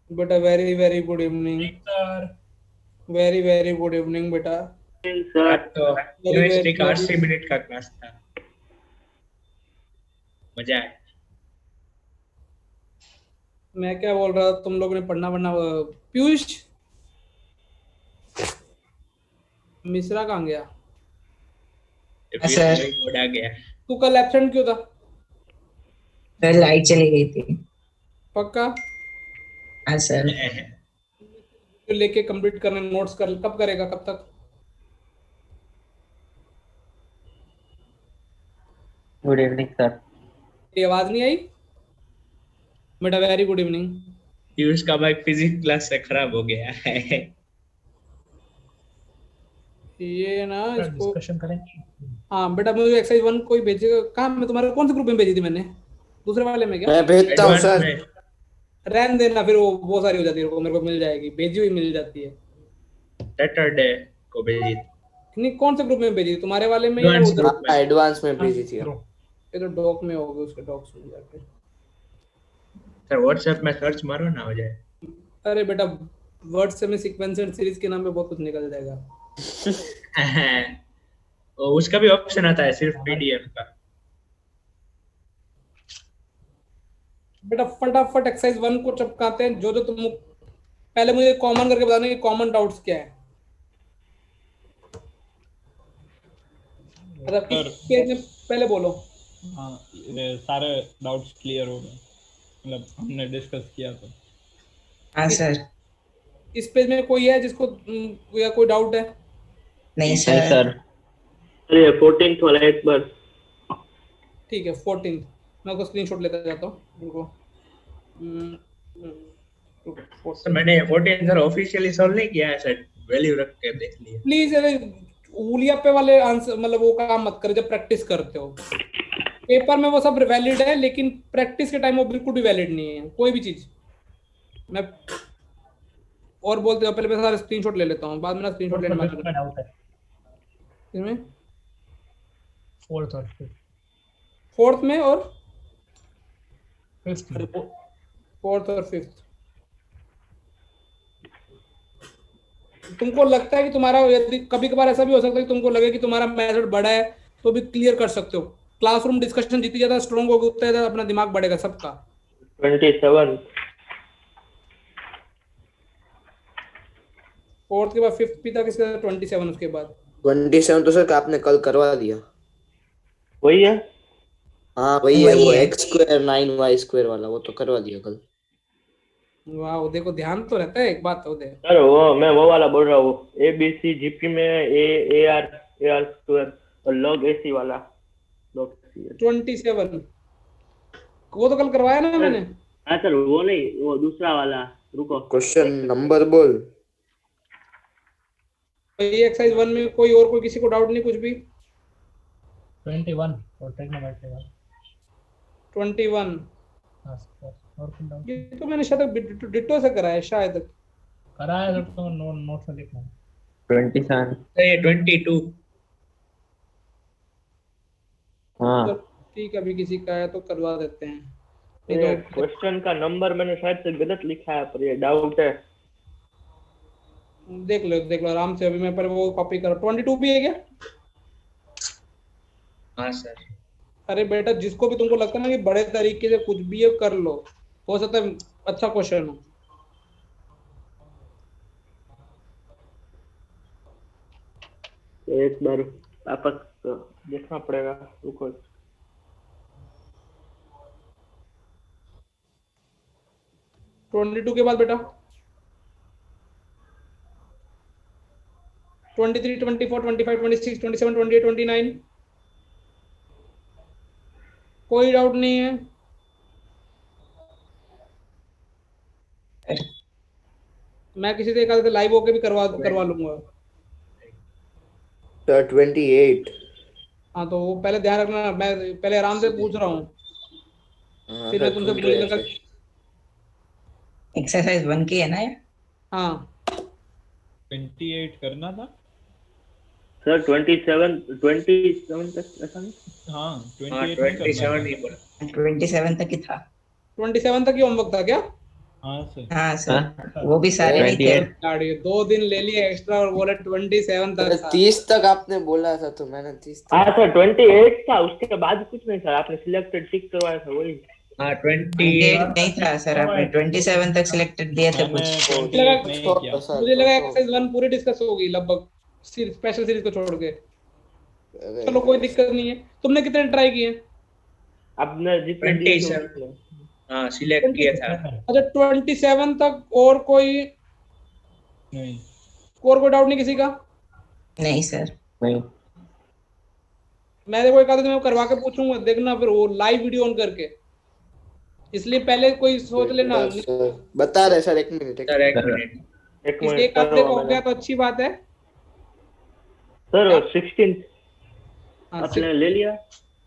बेटा very very good evening. Sir very very good evening बेटा। आज तो वेरी केमिस्ट्री वेरी का वेरी 80 मिनट का क्लास था, मजा आया। मैं क्या बोल रहा था, तुम लोग ने पढ़ना पढ़ना पीयूष मिश्रा कहाँ गया? फिर सर वही बोर्ड आ गया। तू कल एब्सेंट क्यों था? सर लाइट चली गई थी। पक्का? हाँ सर। लेके कंप्लीट करने नोट्स कर, कब करेगा, कब तक? Good evening sir. ये आवाज नहीं आई बेटा? Very good evening. पीयूष का बाइक फिजिक्स क्लास से खराब हो गया है। ये ना इसको। डिस्कशन करेंगे। हाँ बेटा, मुझे एक्सरसाइज 1 कोई भेजेगा कहाँ? मैं तुम्हारे कौन से ग्रुप में भेजी थी मैंने? दूसरे वाले में क्या? मैं भेजता हूँ एडवांस सर। में। रहने देना, फिर वो बहुत सारी हो जाती है, मेरे को मिल जाएगी, भेजी हुई मिल जाती है। सैटरडे को भेजी थी। नहीं, कौन से ग्रुप में भेजी? तुम्हारे वाले में या एडवांस उधर? ग्रुप में। हाँ एडवांस में हाँ, भेजी थी। ये तो डॉक में होगी, उसके डॉक्स में जाके। सर व्हाट्सएप में सर्च मारो ना, हो जाए। अरे बेटा, वर्ड्स में सीक्वेंसर सीरीज के नाम पे बहुत कुछ निकल जाएगा। उसका भी ऑप्शन आता है सिर्फ पीडीएफ का। बेटा फटाफट एक्सरसाइज 1 को चपकाते हैं। जो जो तुम पहले मुझे कॉमन करके बताना कि कॉमन डाउट्स क्या है। मतलब सर इस पेज में पहले बोलो। हाँ, ये सारे डाउट्स क्लियर हो गए, मतलब हमने डिस्कस किया तो। हाँ सर। इस पेज में कोई है जिसको या कोई डाउट है? नहीं नहीं सर। सर। अरे 14th वाला एक बार। ठीक है 14। मैं उसको स्क्रीनशॉट लेता जाता हूँ उनको। सर मैंने 14 सर ऑफिशियली सॉल्व नहीं किया है सर, वैल्यू रख के देख लिया। प्लीज उंगलियां पे वाले आंसर, मतलब वो काम मत करो जब प्रैक्टिस करते हो। पेपर में वो सब वैलिड है, लेकिन प्रैक्टिस के टाइम वो बिल्कुल भी वैलिड नहीं है कोई भी चीज। मैं और बोलते हो, पहले मैं सारे स्क्रीनशॉट ले लेता हूँ, बाद में ना स्क्रीनशॉट लेने मत करना। डाउट है इसमें फोर्थ और फिफ्थ। फोर्थ में और फिफ्थ में। फोर्थ और फिफ्थ। तुमको लगता है कि तुम्हारा, यदि कभी कभार ऐसा भी हो सकता है कि तुमको लगे कि तुम्हारा मेथड बड़ा है, तो भी क्लियर कर सकते हो। क्लासरूम डिस्कशन जितनी ज्यादा स्ट्रॉन्ग होगी उतना ज्यादा अपना दिमाग बढ़ेगा सबका। 27। फोर्थ के बाद फिफ्थ भी था, किसके 27 उसके बाद। 27 तो सर आपने कल करवा दिया। वही है। हाँ वही है, वही वो है। x² 9y² वाला, वो तो करवा दिया कल। वाह, देखो ध्यान तो रहता है, एक बात तो दे। सर वो मैं वो वाला बोल रहा हूँ, ABC जीपी में AR स्क्वायर और log AC वाला। log AC है। 27 वो तो कल करवाया ना मैंने। हाँ सर, वो नहीं, वो दूसरा वाला। रुको क्वेश्चन नंबर बोल। ये एक्सरसाइज 1 में कोई और, कोई किसी को डाउट नहीं कुछ भी? 21 और टेक्नोमेट्री का। 21 हाँ सर, और कुछ डाउट ये तो मैंने शायद डिट्टो से कराया है शायद। कराया सर, तो नोट्स में लिखना। 27। ये 22। हाँ तो ठीक है, अभी किसी का है तो करवा देते हैं, नहीं ये तो क्वेश्चन का नंबर मैंने शायद से गलत लिखा है, पर ये डाउट है। देख लो आराम से। अभी मैं पर वो कॉपी कर 22 भी है क्या? हाँ सर। अरे बेटा, जिसको भी तुमको लगता है ना कि बड़े तरीके से कुछ भी कर लो, हो सकता है अच्छा क्वेश्चन हो। एक बार वापस देखना पड़ेगा। रुको। 22 के बाद बेटा 23, 24, 25, 26, 27, 28, 29। कोई डाउट नहीं है। मैं किसी से एक आध लाइव होके भी करवा लूंगा। सर 28। हाँ तो वो पहले ध्यान रखना, मैं पहले आराम से पूछ रहा हूँ, हाँ फिर मैं सर तुमसे सुन पूछ रहे हैं लूंगा। सर। एक्सरसाइज 1 की है ना ये? हाँ 28 करना था। सर 27 तक ऐसा नहीं। हाँ हाँ 28 नहीं करना 27 था। ही बोला। 27 तक ही था। 27 तक ही होमवर्क था क्या? हाँ सर। हाँ सर, वो भी सारे नहीं थे। 28 गाड़ी 2 दिन ले लिए एक्स्ट्रा और बोले 27 तक था। 30 तक आपने बोला था तो मैंने 30 तक। हाँ सर 28 था, उसके बाद कुछ नहीं सर, आपने सिलेक्टेड टिक करवाया था वही। हाँ 28 20 नहीं था सर, आपने 27 तक सिलेक्टेड दिए थे मैंने कुछ। 28 नहीं किया। सर, मुझे लगा तो- एक्सरसाइज 1 पूरी डिस्कस होगी लगभग, स्पेशल सीरीज को छोड़ के। अरे, चलो कोई दिक्कत नहीं है। तुमने कितने ट्राई किए? आपने जितने दिए थे 27 उतने। हाँ सिलेक्ट किया था। अच्छा 27 तक और कोई नहीं। डाउट नहीं किसी का? नहीं सर। नहीं मैं देखो एक आधे दिन में करवा के पूछूंगा, देखना फिर वो लाइव वीडियो ऑन करके, इसलिए पहले कोई सोच लेना। सर बता रहे सर, 1 मिनट सर एक मिनट। एक किसी मिनट एक आधे सर, को हो गया तो अच्छी बात है। सर 16 हाँ, आपने ले लिया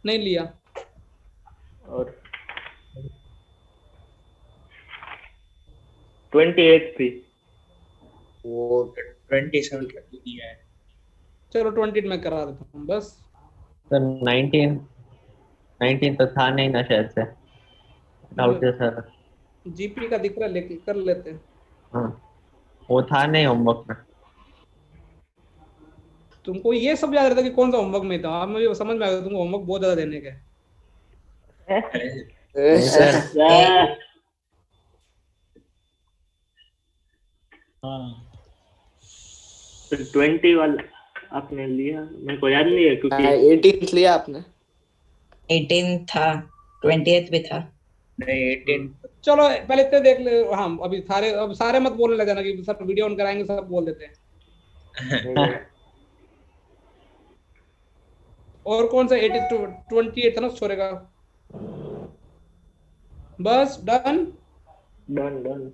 नहीं लिया। और 28 भी। वो 27 तक किया है। चलो 28 में करा देता हूँ बस। सर 19 तो था नहीं ना शायद से, डाउट है सर। जीपी का दिख रहा है, लेके कर लेते हैं। हाँ वो था नहीं होमवर्क में। तुमको ये सब याद रहता कि कौन सा होमवर्क में था? अब मुझे समझ में आ गया तुमको होमवर्क बहुत ज्यादा देने का है। नहीं सर, हाँ 20 वाला आपने लिया, मेरे को याद नहीं है क्योंकि 18 लिया आपने। 18 था, 28 भी था। नहीं 18 चलो पहले इतने देख ले। हाँ अभी सारे, अब सारे मत बोलने लग जाना कि सर वीडियो ऑन कराएंगे, सब बोल देते हैं। और कौन सा 28 था ना छोरे का? बस डन। डन।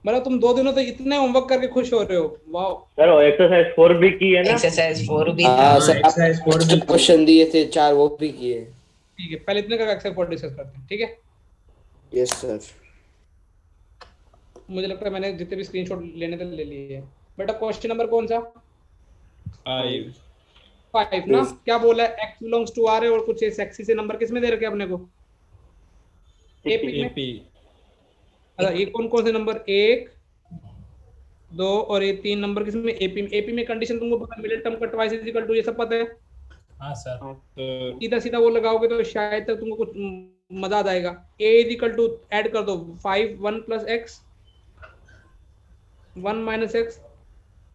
मतलब तुम 2 दिनों से इतने होमवर्क करके खुश हो रहे हो, वाह। सर वो एक्सरसाइज 4 भी की है ना। एक्सरसाइज 4 भी था। हाँ सर, एक्सरसाइज 4 भी क्वेश्चन दिए थे 4, वो भी किए। ठीक है, पहले इतने का एक्सरसाइज 4 डिस्कस करते हैं, ठीक है? Yes sir. मुझे लगता है मैंने जितने भी स्क्रीनशॉट लेने थे ले लिए हैं। बेटा क्वेश्चन नंबर कौन सा? 5। 5 ना? क्या बोला है? x बिलोंग्स टू r है और कुछ सेक्सी से नंबर किसमें दे रखे अपने को? एपी में। एपी। अच्छा ये कौन से नंबर? 1 2 और ये 3 नंबर किसमें? एपी में कंडीशन तुमको पता है, मिडिल टर्म का ट्वाइस इज इक्वल टू, ये सब पता है। हाँ सर। तो सीधा सीधा वो लगाओगे तो शायद तक तुमको कुछ मजा आ जाएगा। a is equal to, add कर दो 5 1 प्लस x 1 माइनस x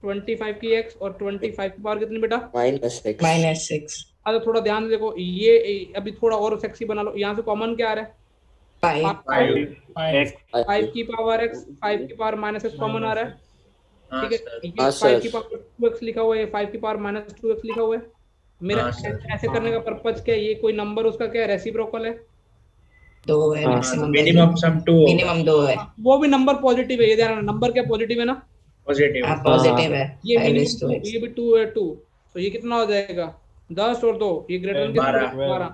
25 की x और 25 की पावर कितनी बेटा? -6। -6। अच्छा थोड़ा ध्यान से देखो, ये अभी थोड़ा और सेक्सी बना लो। यहाँ से कॉमन क्या आ रहा है? 5। 5 5 की पावर x, 5 की पावर -x कॉमन आ रहा है। हाँ ठीक है, सर। ये हाँ, 5 सर। की पावर 2x लिखा हुआ है, 5 की पावर -2x लिखा हुआ है। मेरा हाँ, सर। ऐसे करने का पर्पज क्या है? ये कोई नंबर उसका क्या है? रेसिप्रोकल है। 2 है हाँ, मैक्सिमम। मिनिमम सम 2 मिनिमम 2 है। वो भी नंबर पॉजिटिव है, ये ध्यान रखना। नंबर क्या पॉजिटिव है ना? पॉजिटिव। हाँ पॉजिटिव है। ये 5 मिनिमम 2, ये भी 2 है 2, तो ये कितना हो जाएगा? 10 और 2, ये ग्रेटर देन 12। 12।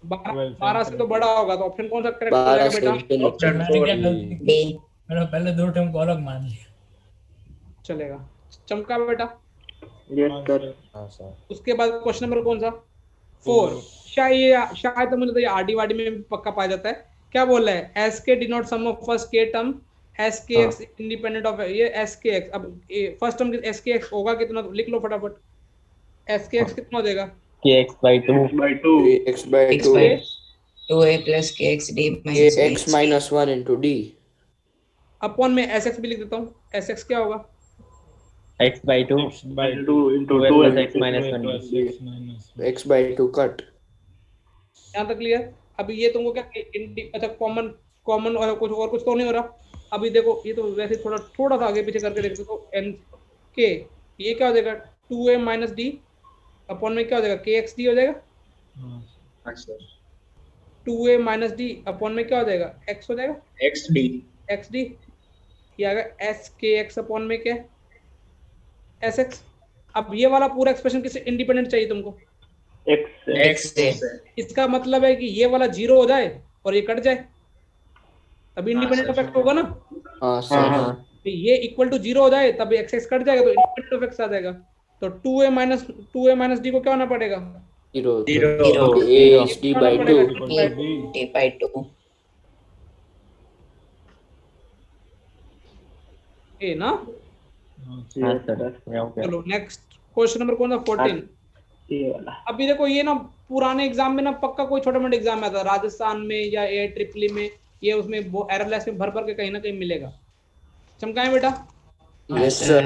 12 12 से तो बड़ा होगा, तो ऑप्शन कौन सा करेक्ट हो 12 जाएगा से बेटा? infinity। ऑप्शन मैंने क्या 4 गलती की? बी। मैंने पहले 2 टर्म को अलग मान लिया। चलेगा, चमका बेटा। Yes sir. हाँ सर। उसके बाद क्वेश्चन नंबर कौन सा? 4। शायद तो मुझे तो ये आरडी वाडी में भी पक्का पाया जाता है। क्या बोल रहा है? एस के डिनोट सम ऑफ फर्स्ट के टर्म, एस के एक्स इंडिपेंडेंट ऑफ ये एस के एक्स। अब फर्स्ट टर्म एस के एक्स होगा कितना, तो लिख लो फटाफट। एस के एक्स कितना हो जाएगा? kx/2 2 x 2 by 2a plus kx d minus b। kx - 1 into d upon में एस एक्स भी लिख देता हूँ। एस एक्स क्या होगा? x/2 2 into 2 plus x minus 1 x/2 cut. यहाँ तक क्लियर? अभी ये तुमको क्या, अच्छा कॉमन और कुछ तो नहीं हो रहा। अभी देखो ये तो वैसे थोड़ा सा आगे पीछे करके देखते तो एन के, ये क्या हो जाएगा? 2a माइनस डी अपॉन में क्या हो जाएगा? के एक्स डी हो जाएगा। हाँ sir. 2a minus D upon में क्या हो जाएगा? x हो जाएगा, XD एक्स डी। ये आएगा एस के एक्स अपॉन में क्या? S x. अब ये वाला पूरा एक्सप्रेशन किससे इंडिपेंडेंट चाहिए तुमको? x से। इसका मतलब है कि ये वाला 0 हो जाए और ये कट जाए, तभी इंडिपेंडेंट सर। इफेक्ट होगा ना। हाँ सर। हाँ। तो ये इक्वल टू 0 हो जाए तब एक्स एक्स कट जाएगा, तो इंडिपेंडेंट इफेक्ट आ जाएगा। तो 2a माइनस डी को क्या होना पड़ेगा? 0 0। a is d by 2 d by 2। ए ना। हाँ सर ये हो गया चलो नेक्स्ट क्वेश्चन नंबर कौन सा 14। ये वाला अभी देखो ये ना पुराने एग्जाम में ना पक्का कोई छोटा मोटा एग्जाम में आता है, राजस्थान में या ए ट्रिपली में, ये उसमें वो एररलेस में भर भर के कहीं ना कहीं मिलेगा। चमकाएं बेटा। Yes, sir.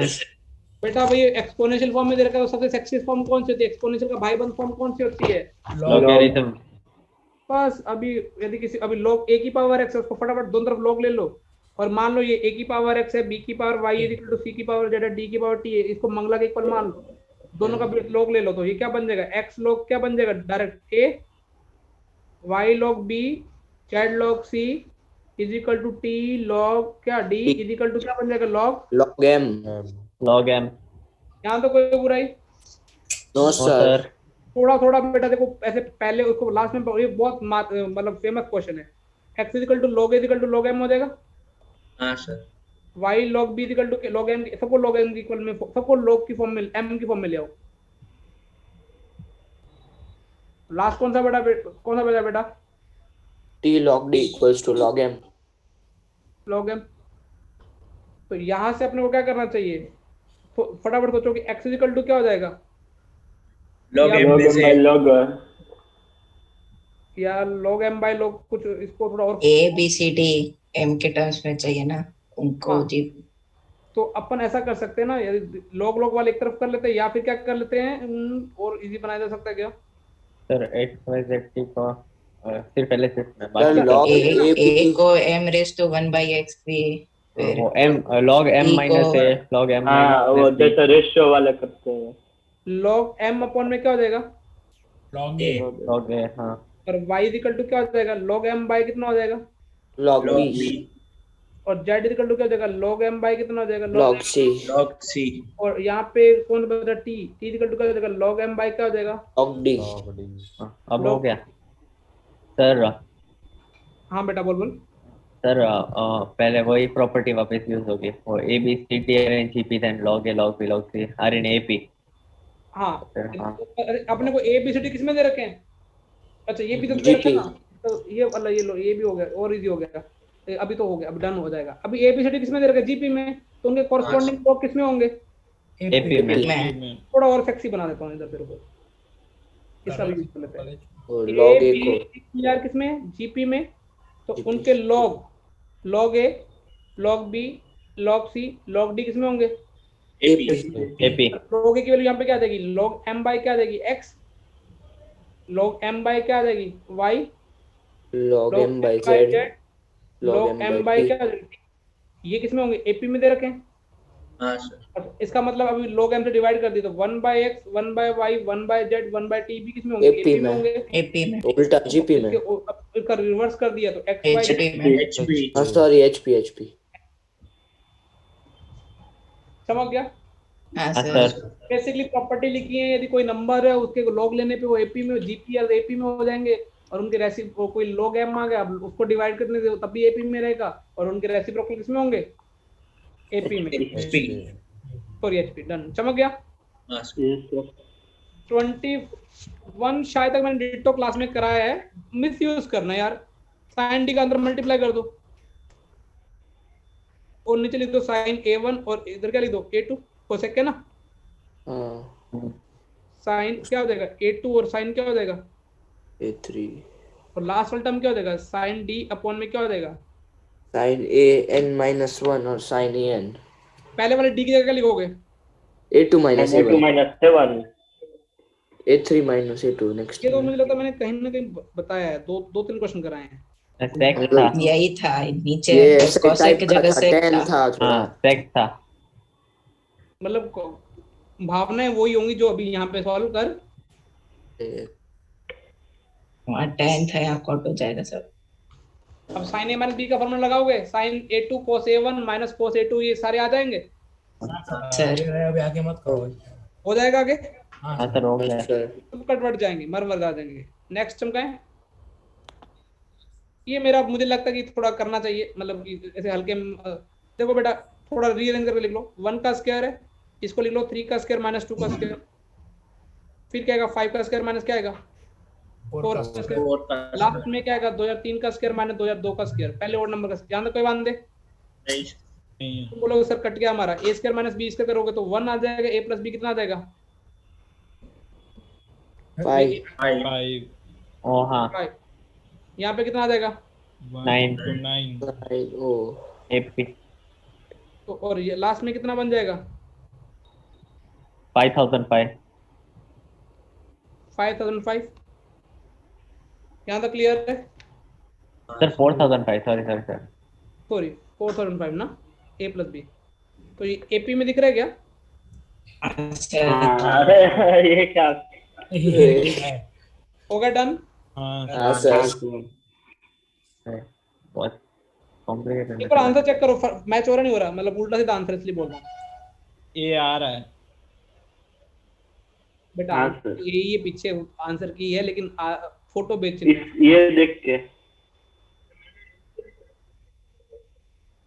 बेटा भाई एक्सपोनेंशियल फॉर्म में दे रखा है, तो सबसे सेक्सी फॉर्म कौन सी होती है? एक्सपोनेंशियल का भाईबंद फॉर्म कौन सी होती है? लॉगरिथम। बस अभी यदि किसी अभी log a की पावर x है, उसको फटाफट दोनों तरफ log ले लो, और मान लो ये a की पावर x है, b की पावर y है, इक्वल टू c की पावर z है, d की पावर t है, इसको मंगला के इक्वल मान लो, दोनों का log ले लो, तो ये क्या बन जाएगा? x log क्या बन जाएगा? Direct a, y log b, z log c is equal to t log क्या d इज इक्वल टू क्या बन जाएगा? Log M. Log M. यहाँ तो कोई बुराई? No, sir. थोड़ा थोड़ा बेटा देखो, ऐसे पहले उसको लास्ट में, ये बहुत मतलब फेमस क्वेश्चन है। x is equal to log a is equal to log m हो जाएगा, हाँ sir y log b is equal to log m, सबको log m इक्वल में, सबको log की फॉर्म में, m की फॉर्म में ले आओ। लास्ट कौन सा कौन सा बचा बेटा? T log D equals to log M. log m। तो यहाँ से अपने को क्या करना चाहिए? तो फटाफट सोचो कि x इज इक्वल टू क्या हो जाएगा, log या m log में m से by log या log m बाय log कुछ, इसको थोड़ा और। A B C D M के टर्म्स में चाहिए ना उनको हाँ। जी। तो अपन ऐसा कर सकते हैं ना, यदि log log वाले एक तरफ कर लेते हैं, या फिर क्या कर लेते हैं, और इजी बनाया जा सकता है क्या? Sir x y z t को सिर्फ पहले से Sir, बाकी log A A A B. को m raise to 1 by x भी, फिर वो m log m E minus को- a log m हाँ वो माइनस जैसे रेशियो वाले करते हैं log m अपॉन में क्या हो जाएगा? Log A log a। हाँ और y इज इक्वल टू क्या हो जाएगा? log m बाय कितना हो जाएगा? Log log B. b और z इज इक्वल टू क्या हो जाएगा? log m बाय कितना हो जाएगा? Log C. log c और यहाँ पे कौन बचा? t इज इक्वल टू क्या हो जाएगा? log m बाय क्या हो जाएगा? Log D. हाँ, अब हो गया सर। हाँ बेटा बोल बोल। सर पहले वही प्रॉपर्टी वापस यूज होगी, वो A B C T are N G P then log A log B log C are N A P. हाँ हाँ। अरे अपने को a b c d किस में दे रखे हैं? अच्छा ये भी तो दे रखे हैं ना, तो ये वाला ये लो, ये भी हो गया और इजी हो गया, अभी तो हो गया, अब डन हो जाएगा। अभी a b c d किस में दे रखे हैं? जीपी में, तो उनके कॉरस्पॉन्डिंग लॉग किस में होंगे? एपी में। में थोड़ा और सेक्सी बना देता हूँ इधर तेरे को, इसका भी यूज कर लेते हैं। और log A को यार किसमें? जीपी में, तो उनके log a, log b, log c, log d किसमें होंगे? ap एपी log a की वैल्यू यहाँ पे क्या आ जाएगी? log m बाय क्या आ जाएगी? x, log m बाय क्या आ जाएगी? y, log M by Z. log m by T. क्या आ जाएगी? ये किसमें होंगे? एपी में दे रखे हैं। हाँ सर अच्छा, इसका मतलब अभी log m से डिवाइड कर दी, तो 1 by x, 1 by y, 1 by z, 1 by t भी किसमें होंगे? AP AP में में। होंगे। एपी में उल्टा GP में. इसका रिवर्स कर दिया तो x एच बाय डी में hp हाँ sorry HP. समझ गया? हाँ हाँ सर सर। बेसिकली प्रॉपर्टी लिखी है, यदि कोई नंबर है उसके लॉग लेने पे वो एपी में, जीपी या एपी में हो जाएंगे, और उनके रेसिप्रो कोई लॉग एम आ गया, अब उसको डिवाइड करने से तब भी एपी में रहेगा, और उनके रेसिप्रोकल किसमें होंगे? एपी में। hp sorry HP. डन, चमक गया? हाँ सर 21 शायद तक मैंने डिटो क्लास में कराया है, मिस यूज करना यार। साइन डी का अंदर मल्टीप्लाई कर दो, और नीचे लिख दो साइन a1, और इधर क्या लिख दो? a2 हो सके ना? हाँ साइन क्या हो जाएगा? a2, और साइन क्या हो जाएगा? A3. और लास्ट वाला टर्म क्या हो जाएगा? साइन डी अपॉन में क्या हो जाएगा? Sin A n minus 1 और sin A n. पहले वाले डी की जगह क्या लिखोगे? A2 minus A2 A1. minus 7 A3 minus A2 next. ये तो मुझे लगता है मैंने कहीं ना कहीं बताया है, दो तीन क्वेश्चन कराए हैं। सेक था। यही था नीचे ये ऐसे कोसेक टाइप की का जगह था, से 10 था थोड़ा. हाँ सेक था। मतलब भावनाएं वही होंगी जो अभी यहाँ पे सॉल्व कर। वहाँ 10 था, यहाँ कट हो जाएगा सर। अब साइन ए माइनस बी का फॉर्मूला लगाओगे, sine a2 cos a1 minus cos a2, ये सारे आ जाएंगे, सर अभी आगे मत करो। हो जाएगा आगे, हाँ हाँ सर हो गया। Sir. सब कन्वर्ट जाएंगे, मर आ जाएंगे। नेक्स्ट चमकाएं। ये मेरा मुझे लगता है कि थोड़ा करना चाहिए, मतलब कि ऐसे हल्के देखो बेटा, थोड़ा रीअरेंज करके लिख लो। 1 का स्क्वायर है, इसको लिख लो 3 का स्क्वायर माइनस 2 का स्क्वायर, फिर क्या आएगा? 5 का स्क्वायर माइनस क्या आएगा? 4 का स्क्वायर, और का लास्ट में क्या आएगा? 2003 का स्क्वायर माइनस 2002 का स्क्वायर। पहले और नंबर का ध्यान कोई बांध दे। नहीं नहीं है। तुम बोलोगे सर कट गया हमारा, ए स्क्वायर माइनस बी स्क्वायर करोगे तो 1 आ जाएगा, ए प्लस बी कितना आ जाएगा? 5. 5 ओ हाँ 5। यहाँ पे कितना आ जाएगा? 9 to 9 9. Oh. AP तो और ये लास्ट में कितना बन जाएगा? 5005 5005। यहाँ तक क्लियर है? Sir 4005 sorry sorry sir sorry 4005 ना, ए प्लस बी। तो ये एपी में दिख रहा है क्या? सर अरे ये क्या? हो गया डन? हाँ हाँ सर. बहुत कॉम्प्लिकेटेड एक बार आंसर चेक करो, मैच हो रहा नहीं हो रहा, मतलब उल्टा सीधा आंसर इसलिए बोल रहा हूँ ए आ रहा है। बेटा। हाँ, सर। ये पीछे आंसर की है, लेकिन फोटो बेच ये देख के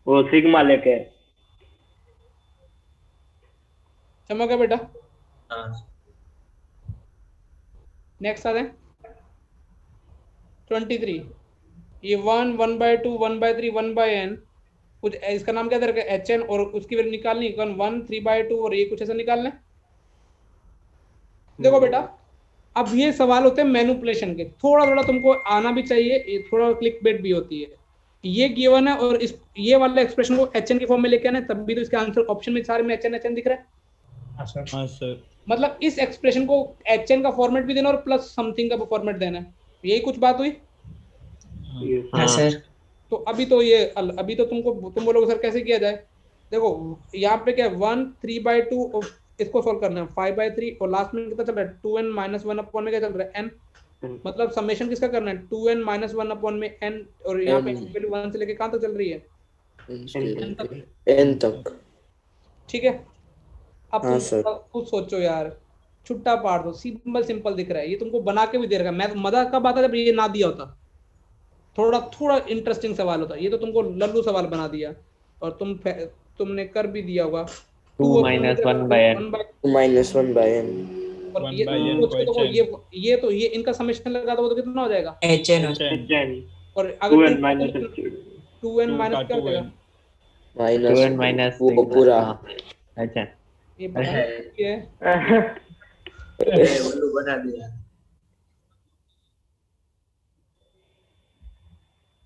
वो सिग्मा लेके चमक गया बेटा। हाँ नेक्स्ट आ जाए 23। ये 1 1/2 1/3 1/n, कुछ इसका नाम क्या दे रखा है? HN, और उसकी वैल्यू निकालनी 1 3/2, और ये कुछ ऐसा निकालना है। देखो बेटा, अब ये सवाल होते हैं मैनिपुलेशन के, थोड़ा थोड़ा तुमको आना भी चाहिए, ये थोड़ा क्लिक बेट भी होती है। ये गिवन है और इस ये वाला एक्सप्रेशन को HN के फॉर्म में लेके आना है, तब भी तो इसका आंसर ऑप्शन में सारे में HN दिख रहा है। हाँ सर मतलब इस एक्सप्रेशन को HN का फॉर्मेट भी देना और प्लस समथिंग का फॉर्मेट देना है, यही कुछ बात हुई। हाँ सर तो अभी तो तुम बोलोगे सर कैसे किया जाए। देखो यहाँ पे क्या है, 1 3/2, इसको सोल्व करना है 5/3, और लास्ट में कितना चल रहा है 2n - 1 अपॉन में क्या चल रहा है n, मतलब समेशन किसका करना है 2n - 1 अपॉन में n, और यहाँ पे वैल्यू 1 से लेके कहाँ तक चल रही है? N तक. ठीक है। अब हाँ, तुम सर. खुद सोचो यार, छुट्टा पाड़ दो, सिंपल दिख रहा है, ये तुमको बना के भी दे रखा है। मैं मजा कब आता जब ये ना दिया होता, थोड़ा इंटरेस्टिंग सवाल होता। ये तो तुमको लल्लू सवाल बना दिया, और तुमने कर भी दिया होगा 2 - 1/n 2 - 1/n. और 1 ये by n सोच के देखो, quotient. ये इनका समेशन लगा दो तो कितना हो जाएगा? HN और अगर 2n minus 2n माइनस क्या हो जाएगा? Minus 2n minus वो पूरा. अच्छा ये पता नहीं है। उल्लू बना दिया।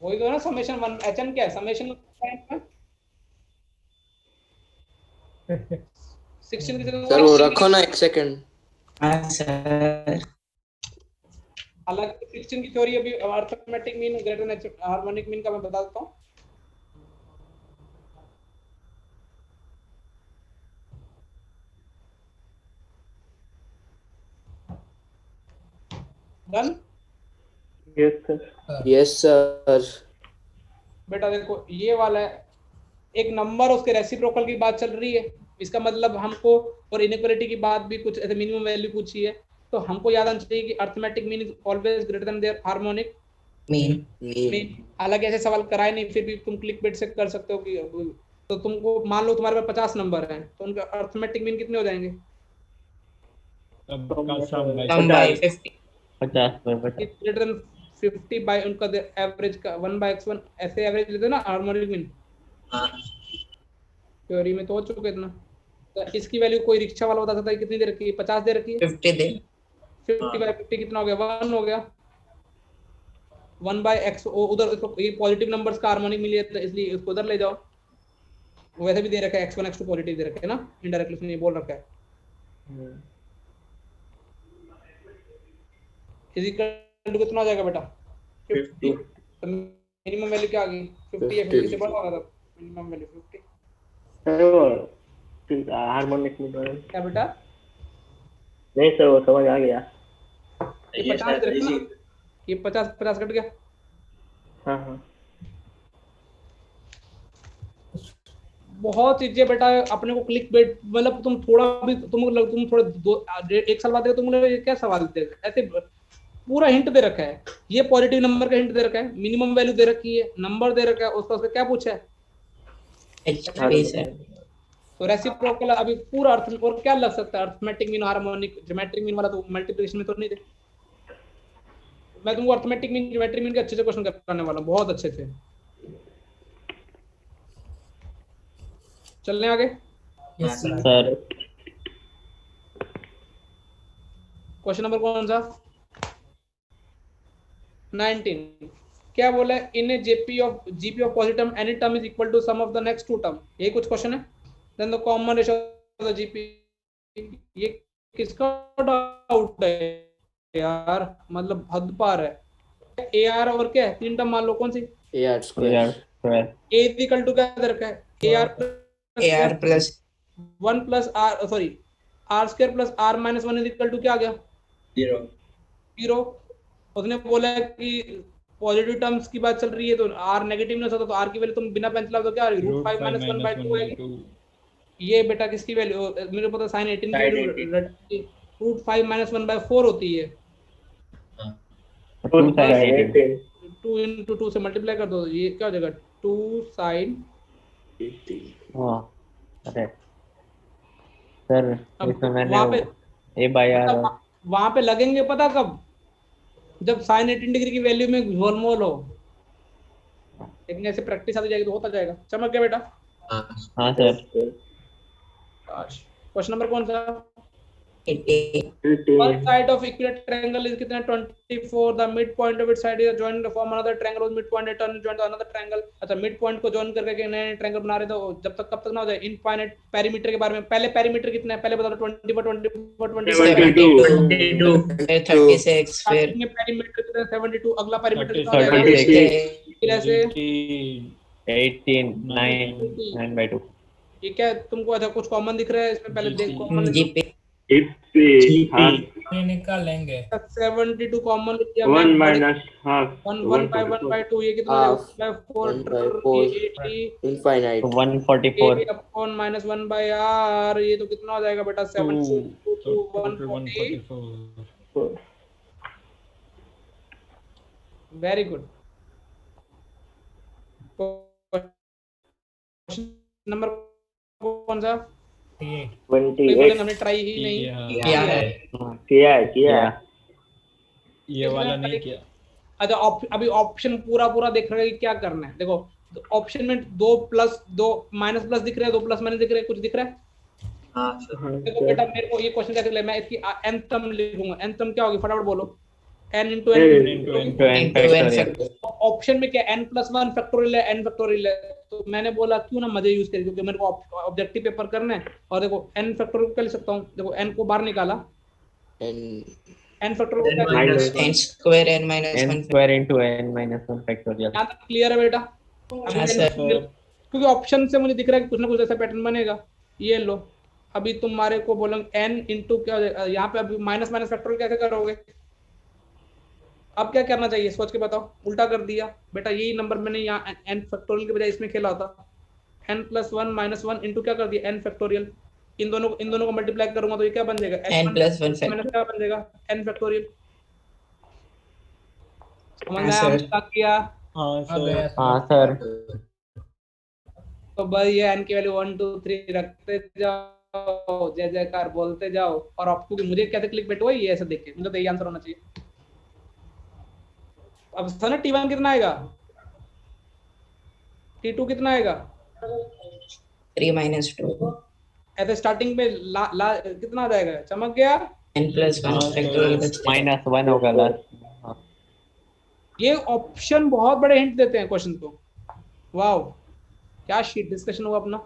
वही तो ना समेशन 1 HN क्या है, समेशन 16 की सर वो रखो ना 1 सेकंड. हाँ सर हालांकि 16 की थ्योरी अभी arithmetic mean greater than harmonic mean का मैं बता देता हूँ। डन। Yes sir. बेटा देखो ये वाला है, एक नंबर उसके रेसिप्रोकल की बात चल रही है, इसका मतलब हमको, और इनइक्वालिटी की बात भी कुछ ऐसे मिनिमम वैल्यू पूछी है, तो हमको याद आना चाहिए कि arithmetic mean is always greater than their harmonic mean mean. हालांकि ऐसे सवाल कराए नहीं, फिर भी तुम क्लिक बेट से कर सकते हो कि तो तुमको मान लो तुम्हारे पास 50 नंबर हैं, तो उनका अर्थमेटिक मीन कितने हो जाएंगे? तब का sum by sum by 50 50/50 greater than 50 by उनका एवरेज का 1/x1, ऐसे एवरेज लेते हैं ना हार्मोनिक मीन, थ्योरी में तो हो चुके इतना। तो इसकी वैल्यू कोई रिक्शा वाला बता सकता है कितनी दे रखी है? 50 दे रखी है। 50 दे 50/50 कितना हो गया? 1 हो गया। 1/x उधर इसको, ये पॉजिटिव नंबर्स का हार्मोनिक मिली है तो इसलिए इसको उधर ले जाओ। वैसे भी दे रखा है x1 x2 पॉजिटिव दे रखे है ना, इनडायरेक्टली उसने ये बोल रखा है। इक्वल टू कितना हो जाएगा बेटा? 50। तो मिनिमम वैल्यू क्या आ गई? 50 या 50 से बड़ा होगा तब मिनिमम वैल्यू 50। हार्मोनिक मीन क्या बेटा? नहीं सर वो समझ आ गया। ये 50 दे रखा ना, ये 50 कट गया। हाँ हाँ बहुत चीजें बेटा अपने को क्लिक बेट, मतलब तुम थोड़ा भी तुम थोड़ा एक साल बाद देखो तुम ये क्या सवाल दे, ऐसे पूरा हिंट दे रखा है। ये पॉजिटिव नंबर का हिंट दे रखा है, मिनिमम वैल्यू दे रखी है, नंबर दे रखा है, उसका क्या पूछा है? HP सर तो रेसिप्रोकल अभी पूरा अर्थ, और क्या लग सकता है? Arithmetic mean, harmonic, geometric mean वाला तो मल्टीप्लिकेशन में तो नहीं थे। मैं तुमको अर्थमेटिक मीन, ज्योमेट्रिक मीन के अच्छे से क्वेश्चन कराने वाला हूँ, बहुत अच्छे से। चलने आगे। सर क्वेश्चन नंबर कौन सा? 19 क्या बोला है? In a GP of positive any term is equal to sum of the next two term. ये कुछ क्वेश्चन है। Then the common ratio of the GP. ये किसका डाउट है यार, मतलब हद पार है। ए आर और क्या है, तीन टर्म मान लो, कौन सी? AR square. यार स्क्वायर ए इक्वल टू क्या दे रखा है? A R plus 1 plus R, sorry R square plus R minus 1 is equal to क्या आ गया? 0। उसने बोला है कि पॉजिटिव टर्म्स की बात चल रही है तो आर नेगेटिव नहीं हो सकता, तो आर की वैल्यू तुम बिना पेन चलाओ तो क्या आ रही है? √5 - 1/2 आएगी। ये बेटा किसकी वैल्यू मेरे को पता, sin 18 की वैल्यू √5 - 1/4 होती है। 2 sin 18 2 × 2 से मल्टीप्लाई कर दो, ये क्या हो जाएगा? 2 sin। हाँ अरे सर अब इसमें मैंने वहाँ पे a/r वहां पे लगेंगे पता कब? जब sin 18 डिग्री की वैल्यू में वर्महोल हो। लेकिन ऐसे प्रैक्टिस आती जाएगी तो होता जाएगा। चमक गया बेटा। हाँ सर क्वेश्चन नंबर कौन सा? 80 One side of equilateral triangle is कितना? 24. The midpoint of its side is joined to form another triangle whose midpoint is turned joined to another triangle। अच्छा midpoint को join करके नए ट्रायंगल बना रहे तो जब तक कब तक ना हो जाए? इनफाइनाइट पेरीमीटर के बारे में पहले पेरीमीटर कितना है पहले बता दो। 20/20/20 72 36 फिर में पेरीमीटर कितना है? 72। अगला पेरीमीटर कितना 36 हो जाएगा? फिर ऐसे 18 9/2 ये क्या तुमको अच्छा कुछ कॉमन दिख रहा है इसमें? पहले देख कॉमन जीपी निकाल लेंगे। 72 कॉमन 1 minus half 1/1/2 ये कितना Half, है? 4 1/4. ये 80 Infinite. 144 अपॉन -1/r ये तो कितना हो जाएगा बेटा? 72 to 140। 144 very good. नंबर कौन सा? 28 हमने ट्राई ही नहीं क्या है? किया है ये वाला नहीं किया। अच्छा अभी ऑप्शन पूरा देख रहे हैं क्या करना है। देखो ऑप्शन में 2 प्लस 2 माइनस प्लस दिख रहे हैं, 2 प्लस माइनस दिख रहे हैं, कुछ दिख रहा है? देखो बेटा मेरे को ये क्वेश्चन कैसे ले, मैं इसकी nth टर्म लिखूंगा। nth टर्म क्या होगी फटाफट बोलो? n × n फैक्टोरियल ऑप्शन में क्या n + 1 फैक्टोरियल है, n फैक्टोरियल है, तो मैंने बोला क्यों ना मजे यूज करें क्योंकि मेरे को ऑब्जेक्टिव पेपर करना है। और देखो n फैक्टोरियल क्या लिख सकता हूँ? देखो n को बाहर निकाला, And n factorial n square n minus n 1 square into n minus 1 factorial यहाँ तक क्लियर है बेटा? अभी हाँ, n सर। क्योंकि ऑप्शन से मुझे दिख रहा है कि कुछ ना कुछ ऐसा पैटर्न बनेगा। ये लो अभी तुम्हारे को बोलेंगे n इंटू क्या हो जाएगा? यहाँ पे अभी माइनस फैक्टोरियल कैसे करोगे? अब क्या करना चाहिए सोच के बताओ? उल्टा कर दिया बेटा। यही नंबर मैंने यहाँ n फैक्टोरियल के बजाय इसमें खेला होता। n + 1 - 1 इंटू क्या कर दिया? n factorial. इन दोनों को मल्टीप्लाई करूंगा तो ये क्या बन जाएगा? n + 1 माइनस क्या बन जाएगा? n factorial. समझ हाँ, आया सर। हमने क्या किया? हाँ सर तो भाई ये n की वैल्यू 1 2 3 रखते जाओ, जय जयकार बोलते जाओ। और आपको कि मुझे कैसे क्लिक बैठ हुआ ये ऐसे देख के मुझे तो यही आंसर होना चाहिए। अब सर T1 कितना आएगा? T2 कितना आएगा? 3 minus 2 ऐसे स्टार्टिंग में कितना आ जाएगा? चमक गया। n + 1 factorial बचता है। -1 होगा लास्ट। ये ऑप्शन बहुत बड़े हिंट देते हैं क्वेश्चन को। वाओ क्या शीट डिस्कशन हुआ अपना।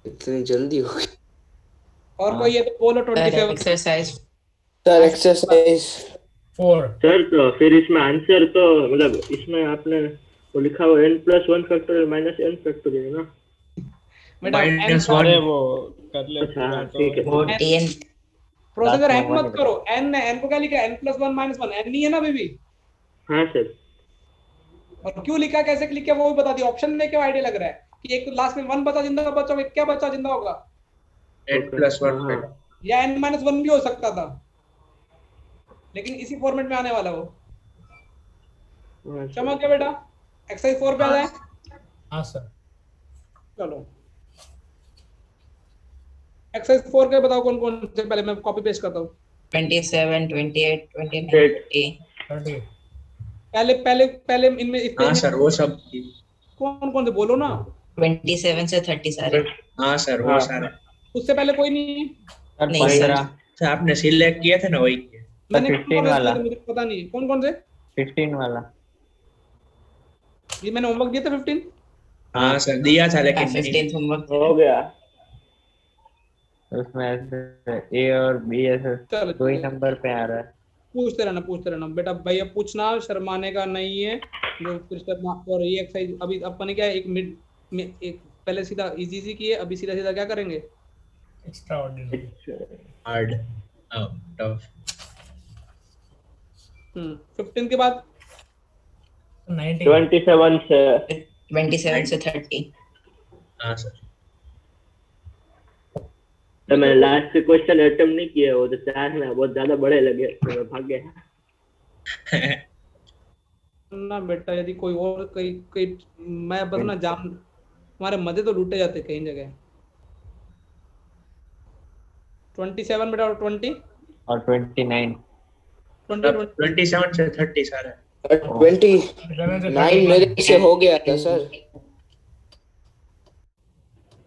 इतनी जल्दी हो गई। और कोई ये तो बोलो 27 एक्सरसाइज सर एक्सरसाइज 4 सर। तो फिर इसमें आंसर तो मतलब इसमें आपने वो लिखा हुआ n + 1 factorial minus n factorial है ना? बेटा अरे वो कर ले अच्छा, पूरा ठीक है। तो वो n procedure Last hang one मत करो। n को क्या लिखा है? n + 1 - 1 n नहीं है ना बेबी? हाँ सर। और क्यों लिखा कैसे क्लिक किया वो भी बता दिया। ऑप्शन में क्या आइडिया लग रहा है कि एक लास्ट में 1 बचा जिंदा बचा, क्या बचा जिंदा होगा? n + 1 या n - 1 भी हो सकता था लेकिन इसी फॉर्मेट में आने वाला वो। चमक गया बेटा। एक्सरसाइज 4 पे आ जाए। हाँ सर। चलो एक्सरसाइज 4 के बताओ कौन कौन से, पहले मैं कॉपी पेस्ट करता हूँ। 27 28 29 30 30 पहले इनमें हाँ सर वो सब कौन कौन से बोलो ना। 27 से 30 सारे। हाँ सर वो हाँ। सारा उससे पहले कोई नहीं है। सर नहीं सर। 15 सर आपने सिलेक्ट किया था ना वही किया। मैंने 15 कौन-कौन से वाला। किए थे मुझे पता नहीं है। कौन-कौन से? 15 वाला। ये मैंने होमवर्क दिया था 15? हाँ सर दिया था लेकिन 15th होमवर्क। हो गया। उसमें ए और बी ऐसे चलो दो ही नंबर पे आ रहा है। पूछते रहना बेटा, भैया पूछना, शर्माने का नहीं है। जो फिर शर्मा और ये एक्सरसाइज अभी अपन ने क्या है, एक मिड में एक पहले सीधा इजी सी किए, अभी सीधा सीधा क्या करेंगे? Extraordinary. हार्ड टफ 15 के बाद 19. 27 से 27 से 30। हाँ सर तो मैंने लास्ट क्वेश्चन अटेम्प्ट नहीं किया, वो तो 4 ना बहुत ज्यादा बड़े लगे तो मैं भाग गया। ना बेटा, यदि कोई और कहीं कहीं मैं बस ना जाम, तुम्हारे मजे तो लूटे जाते कहीं जगह। 27 बेटा और 20 और 29। 20 27 से 30 सारा 29 मेरे से हो गया था सर।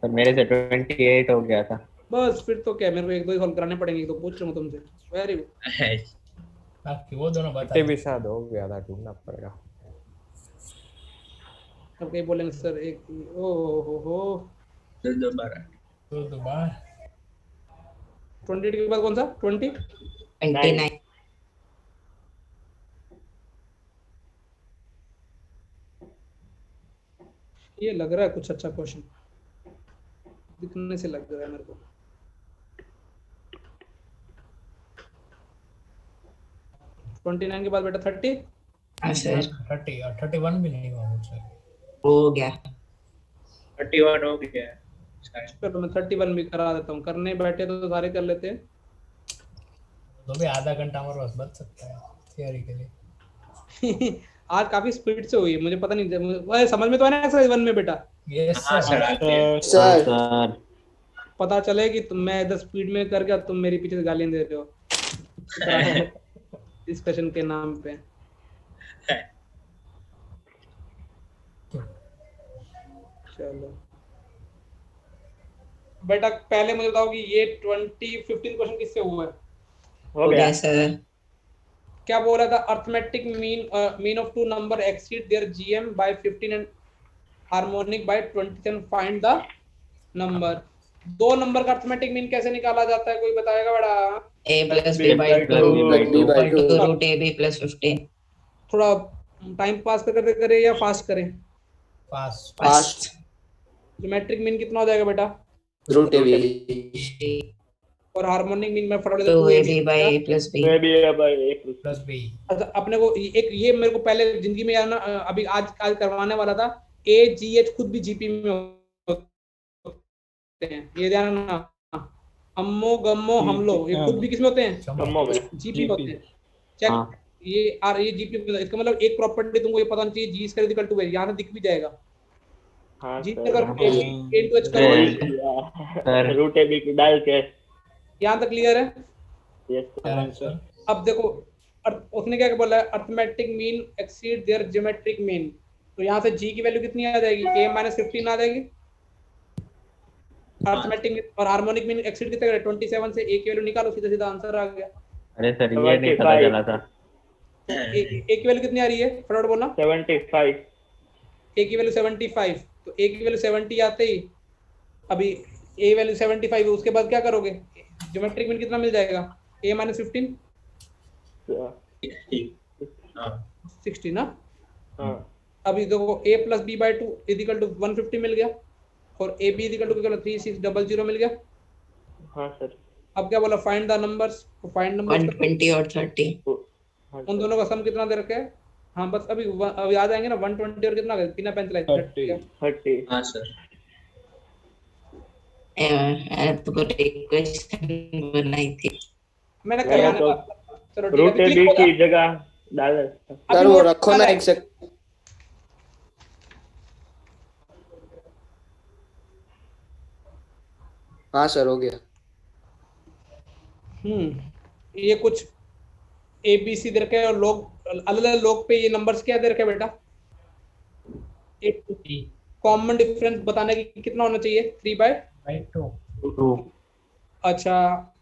सर मेरे से 28 हो गया था। बस फिर तो क्या, मेरे को एक दो ही सॉल्व कराने पड़ेंगे, तो पूछ रहा हूँ तुमसे। Very good. आपकी वो दोनों बता छठे भी शायद हो गया था, ढूंढना पड़ेगा। अब कहीं बोलेंगे सर एक ओ हो दोबारा दो बार 28 के बाद कौन सा 20? 29। ये लग रहा है कुछ अच्छा क्वेश्चन, दिखने से लग रहा है मेरे को। ट्वेंटी 29 के बाद बेटा 30। हाँ सर 30 और 31 भी नहीं हुआ मुझसे। हो गया। 31 हो गया शायद। चलो मैं 31 भी करा देता हूँ, करने बैठे तो सारे कर लेते हैं। तो भी आधा घंटा हमारे पास बच सकता है थियरी के लिए। आज काफी स्पीड से हुई है, मुझे पता नहीं समझ में तो है ना एक्सरसाइज 1 में बेटा? यस हाँ सर। सर सर सर पता चले कि तुम मैं इधर स्पीड में कर गया, तुम मेरी पीछे से गालियां दे रहे हो इस क्वेश्चन के नाम पे। चलो बेटा पहले मुझे बताओ कि ये 15 क्वेश्चन किससे हुआ है? हो गया सर। क्या बोल रहा था? Arithmetic mean of two number exceed their GM by 15 and harmonic by 27, find the number. दो नंबर का अर्थमेटिक मीन कैसे निकाला जाता है, कोई बताएगा बेटा? a plus b by 2 root ab plus 15। थोड़ा टाइम पास करके करें या फास्ट करें? फास्ट। ज्योमेट्रिक मीन कितना हो जाएगा बेटा? रूट ए और हार्मोनिक मीन में फटाफट 2ab by a plus b। मैं भी अब एक प्लस बी। अच्छा अपने को एक ये मेरे को पहले जिंदगी में यार ना, अभी आज करवाने वाला था। ए जी एच खुद भी जीपी में होते हैं, ये ध्यान रखना। अम्मो गम्मो हम लोग ये खुद भी किसमें होते हैं? कमों में जीपी में होते हैं। चेक हाँ। ये जीपी, इसका मतलब एक प्रॉपर्टी तुमको ये पता नहीं चाहिए, जी इज इक्वल टू यहाँ से दिख भी जाएगा। हाँ जी सर अगर ए टू एच करो सर रूट ए बी डाल के यहाँ तक क्लियर है? Yes sir. अब देखो उसने क्या बोला है, arithmetic mean exceed their geometric mean. तो यहाँ से जी की वैल्यू कितनी आ जाएगी? a माइनस 15 आ जाएगी। अर्थमेटिक मीन और हार्मोनिक मीन एक्सीड कितने करे? 27 से a की वैल्यू निकालो, सीधा सीधा आंसर आ गया। अरे सर ये नहीं पता चला था। a की वैल्यू कितनी आ रही है फटाफट बोलना? 75। a की वैल्यू 75, तो a की वैल्यू 70 आते ही अभी a वैल्यू 75 है, उसके बाद क्या करोगे? ज्योमेट्रिक मीन कितना मिल जाएगा? a माइनस 15 60 ना। हाँ अभी देखो a plus B by 2 equal to 150 मिल गया, और ए बी इजिकल टू 3600 मिल गया। हाँ सर। अब क्या बोला? Find the numbers. Find numbers 120 और 30। उन दोनों का सम कितना दे रखा है? हाँ बस अभी आ जाएंगे ना 120 और कितना बिना पेंसिल 30। हाँ सर आपको इक्वेशन बनाई थी मैंने करवाने तो वाला। चलो रूट ए बी की जगह डाल सर वो रखो ना एक सेकंड। हाँ सर हो गया। ये कुछ ए बी सी दे रखे हैं, और लोग अलग अलग लोग पे ये नंबर्स क्या दे रखे हैं बेटा? कॉमन डिफरेंस बताने की कितना होना चाहिए 3/2। 2 अच्छा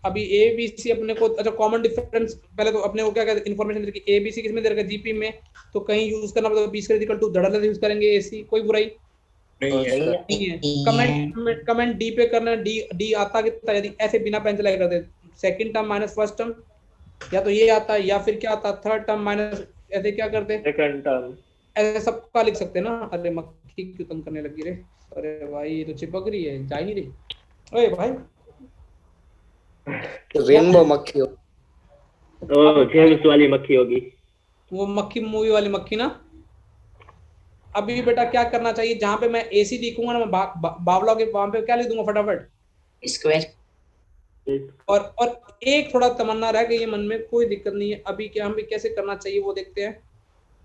अभी ए बी सी अपने को, अच्छा कॉमन डिफरेंस पहले तो अपने को क्या कहते हैं इन्फॉर्मेशन दे रखी, ए बी सी किसमें दे रखा है जीपी में, तो कहीं यूज करना पड़ेगा बी स्क्वायर इक्वल टू धड़ल्ले से यूज करेंगे एसी, कोई बुराई नहीं है नहीं है। कमेंट डी पे करना, डी डी आता कितना, यदि ऐसे बिना पेन चलाए करते second term minus first term, या तो ये आता है या फिर क्या आता थर्ड टर्म माइनस, ऐसे क्या करते सेकंड टर्म। ऐसे सबका लिख सकते हैं ना। अरे मक्खी क्यों तंग करने लगी रे, अरे भाई ये तो चिपक रही है, जा ही नहीं रही। ओए भाई रेनबो मक्खी हो। ओ जेम्स वाली मक्खी होगी वो मक्खी मूवी वाली मक्खी ना। अभी बेटा क्या करना चाहिए, जहां पे मैं एसी लिखूंगा ना मैं बावला के वहां पे क्या लिख दूंगा फटाफट स्क्वायर। और एक थोड़ा तमन्ना रह गई है मन में, कोई दिक्कत नहीं है। अभी क्या हमें कैसे करना चाहिए वो देखते हैं।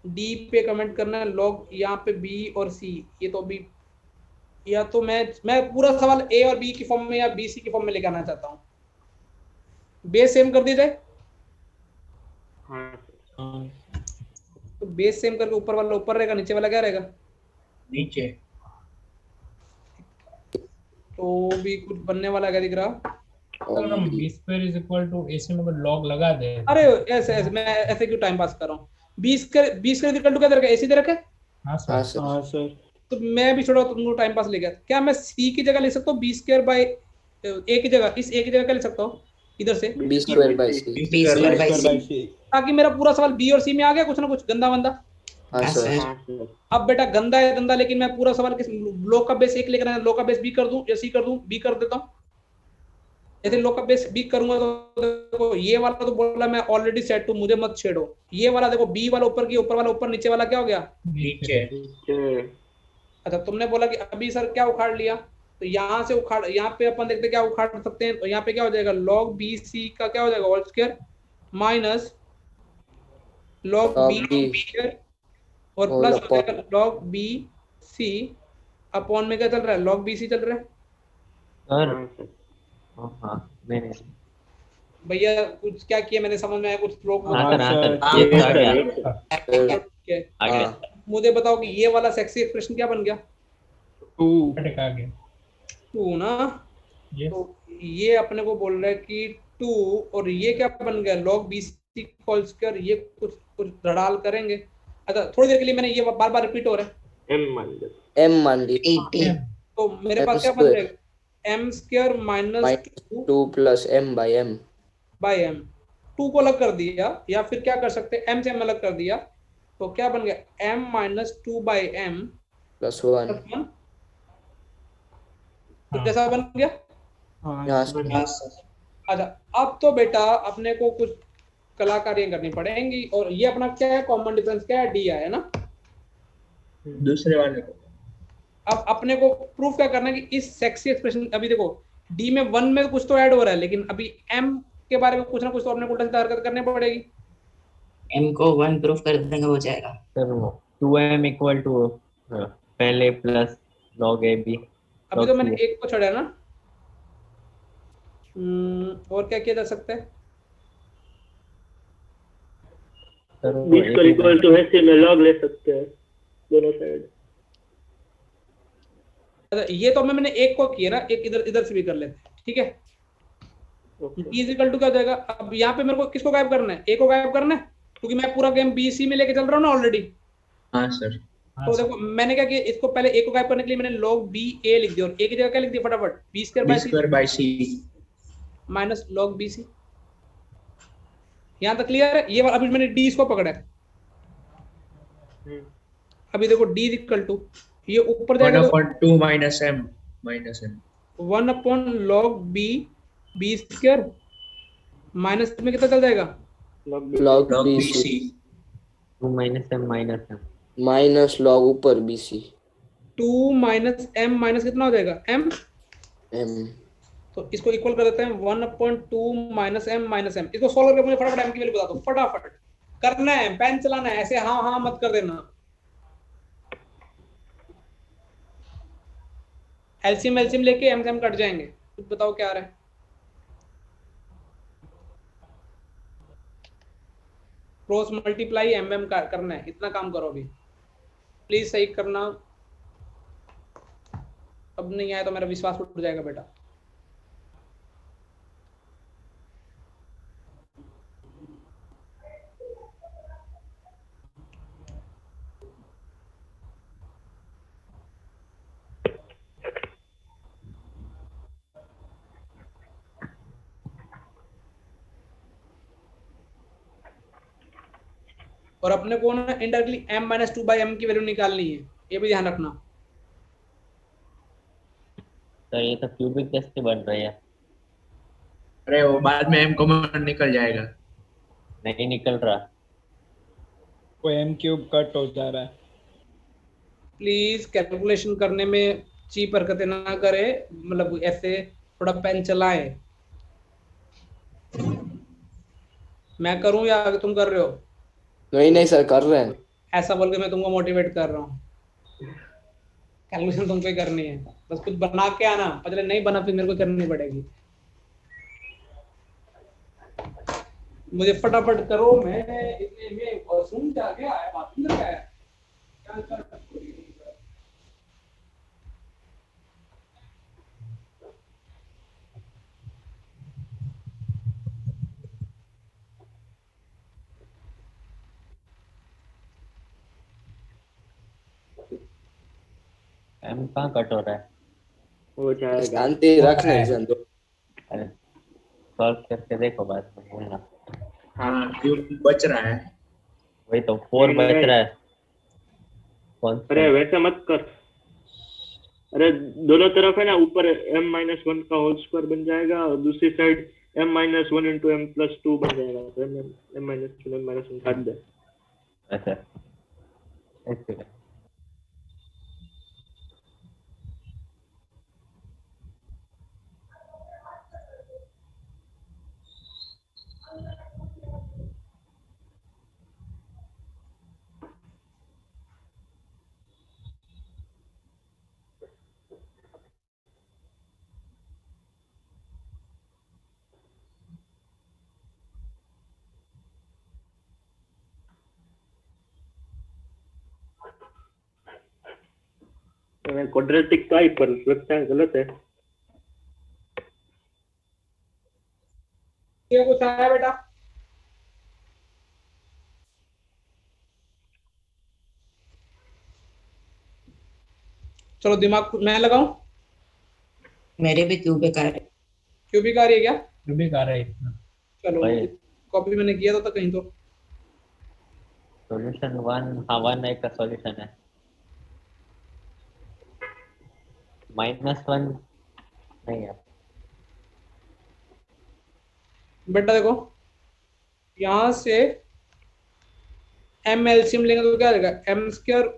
डी पे कमेंट करना है, लॉग यहाँ पे बी और सी, ये तो अभी या तो मैं पूरा सवाल ए और बी की फॉर्म में या बी सी की फॉर्म में लेके आना चाहता हूँ। बेस सेम कर दिया जाए, तो बेस सेम करके ऊपर वाला ऊपर रहेगा, नीचे वाला क्या रहेगा नीचे। तो भी कुछ बनने वाला क्या दिख रहा। अगर हम b square is equal to ac में अगर log लगा दे, अरे ऐसे मैं ऐसे क्यों टाइम पास कर रहा हूँ। बी स्क्वायर इक्वल टू क्या दे रखा है, एसी दे रखा है। हाँ हाँ सर, सर। हाँ सर। तो मैं भी छोड़ा तुमको टाइम पास ले गया, क्या मैं सी की जगह लिख सकता हूँ बी स्क्वायर बाई ए की जगह, इस ए की जगह क्या लिख सकता हूँ इधर से, B square by C. b square by square by c। C. ताकि मेरा पूरा सवाल बी और सी में आ गया कुछ ना कुछ गंदा बंदा। हाँ हाँ सर। सर। अब बेटा गंदा है धंधा, लेकिन मैं पूरा सवाल किस लॉग का बेस एक लेकर आया, लॉग का बेस बी कर दूं या सी कर दूं, बी कर देता हूं। यदि लॉग का बेस बी करूंगा तो देखो ये वाला तो बोला मैं ऑलरेडी सेट हूं, मुझे मत छेड़ो। ये वाला देखो बी वाला ऊपर की, ऊपर वाला ऊपर, नीचे वाला क्या हो गया नीचे। अच्छा तुमने बोला कि अभी सर क्या उखाड़ लिया, तो यहाँ से उखाड़, यहाँ पे अपन देखते क्या उखाड़ सकते हैं। तो यहाँ पे क्या हो जाएगा लॉग बी सी का क्या हो जाएगा whole square minus log B square और प्लस हो जाएगा लॉग बी सी अपॉन में क्या चल रहा है लॉग बी सी चल रहा है। सर हाँ मैंने भैया कुछ क्या किया मैंने समझ में आया कुछ लोग हाँ सर हाँ सर हाँ, ये तो आ गया ठीक है। आ गया। मुझे बताओ कि ये वाला सेक्सी एक्सप्रेशन क्या बन गया 2 आ गया 2 ना। ये तो ये अपने को बोल रहा है कि 2 और ये क्या बन गया log B C whole square, ये कुछ कुछ धड़ाल करेंगे। अच्छा थोड़ी देर के लिए मैंने ये बार बार रिपीट हो रहा है, एम मान ली। 80 तो मेरे पास क्या बन जाएगा M square minus 2 plus M by M. By M. 2 को अलग कर दिया या फिर क्या कर सकते हैं एम से एम अलग कर दिया, तो क्या बन गया M minus 2 by M plus 1। तो कैसा बन गया। यहाँ से अच्छा अब तो बेटा अपने को कुछ कलाकारियां करनी पड़ेंगी, और ये अपना क्या है कॉमन डिफरेंस क्या है डी है ना। दूसरे वाले को अब अपने को प्रूफ क्या करना है कि इस सेक्सी एक्सप्रेशन, अभी देखो डी में 1 में कुछ तो ऐड हो रहा है, लेकिन अभी एम के बारे में कुछ ना कुछ तो अपने को उल्टा सीधा हरकत करनी पड़ेगी। m को 1 प्रूफ कर देंगे हो जाएगा। सर वो 2m इक्वल टू पहले प्लस log a b। अभी तो मैंने एक को छोड़ा है ना। और क्या किया जा सकता है। सर वो b स्क्वायर इक्वल टू है से में log ले सकते हैं दोनों साइड। अच्छा ये तो मैंने एक को किया ना, एक इधर इधर से भी कर लेते हैं ठीक है। d इक्वल टू क्या हो जाएगा, अब यहाँ पे मेरे को किसको गायब करना है, a को गायब करना है, क्योंकि मैं पूरा गेम बी सी में लेके चल रहा हूँ ना ऑलरेडी। हाँ सर। तो देखो मैंने क्या किया, इसको पहले a को गायब करने के लिए मैंने log b a लिख दिया, और a की जगह क्या लिख दिया फटाफट b square by C minus log b C. यहाँ तक क्लियर है। ये अभी मैंने d इसको पकड़ा है। अभी देखो d इक्वल टू ये ऊपर जाएगा 1/2 minus m 1 log b b स्क्वायर माइनस में कितना चल जाएगा log log B bc C 2 minus m minus log ऊपर B C 2 minus m minus कितना हो जाएगा m। एम। तो इसको इक्वल कर देते हैं 1/2 माइनस m माइनस m। इसको सोल्व करके मुझे फटाफट m की वैल्यू बता दो, फटाफट करना है, पेन चलाना है, ऐसे हाँ हाँ मत कर देना। एलसीएम एलसीएम लेके एम से एम कट जाएंगे। कुछ बताओ क्या आ रहा है। क्रॉस मल्टीप्लाई एम एम करना है, इतना काम करो अभी प्लीज, सही करना। अब नहीं आया तो मेरा विश्वास उठ जाएगा बेटा। और अपने को ना indirectly m minus two by M की वैल्यू निकालनी है, ये भी ध्यान रखना। तो ये तो क्यूबिक कैसे बन रही है? अरे वो बाद में m कॉमन निकल जाएगा। नहीं निकल रहा। वो m क्यूब कट हो जा रहा है। प्लीज कैलकुलेशन करने में चीप हरकतें ना करे, मतलब ऐसे थोड़ा पेन चलाएं। मैं करूं या आगे तुम कर रहे हो? नहीं नहीं सर, कर रहे हैं। ऐसा बोल के मैं तुमको मोटिवेट कर रहा हूँ। कैलकुलेशन तुमको ही करनी है, बस कुछ बना के आना, पहले नहीं बना फिर मेरे को करनी पड़ेगी। मुझे फटाफट करो, मैं इतने में सुन जा गया है, बात सुन क्या है। m कहाँ कट हो रहा है? हो जाएगा। शांति रखना है जन। अरे सॉल्व करके देखो बाद में बोलना। हाँ क्यूब बच रहा है। वही तो 4 बच रहा है। कौन अरे वैसे मत कर, अरे दोनों तरफ है ना, ऊपर m-1 का होल स्क्वायर बन जाएगा और दूसरी साइड m-1 इंटू m+2 बन जाएगा, तो m-1 काट दे। अच्छा ऐसे क्वाड्रेटिक का ही पर लगता है गलत है। ये कुछ आया बेटा? चलो दिमाग मैं लगाऊं। मेरे भी क्यूबिक आ रहे। क्यूबिक आ रही है क्या? क्यूबिक आ रहा है इतना। चलो भाई। कॉपी मैंने किया था कहीं तो। सॉल्यूशन 1, हाँ 1 का सॉल्यूशन है। -1 नहीं है बेटा देखो, यहां से m एलसीएम लेंगे तो क्या आ जाएगा, m²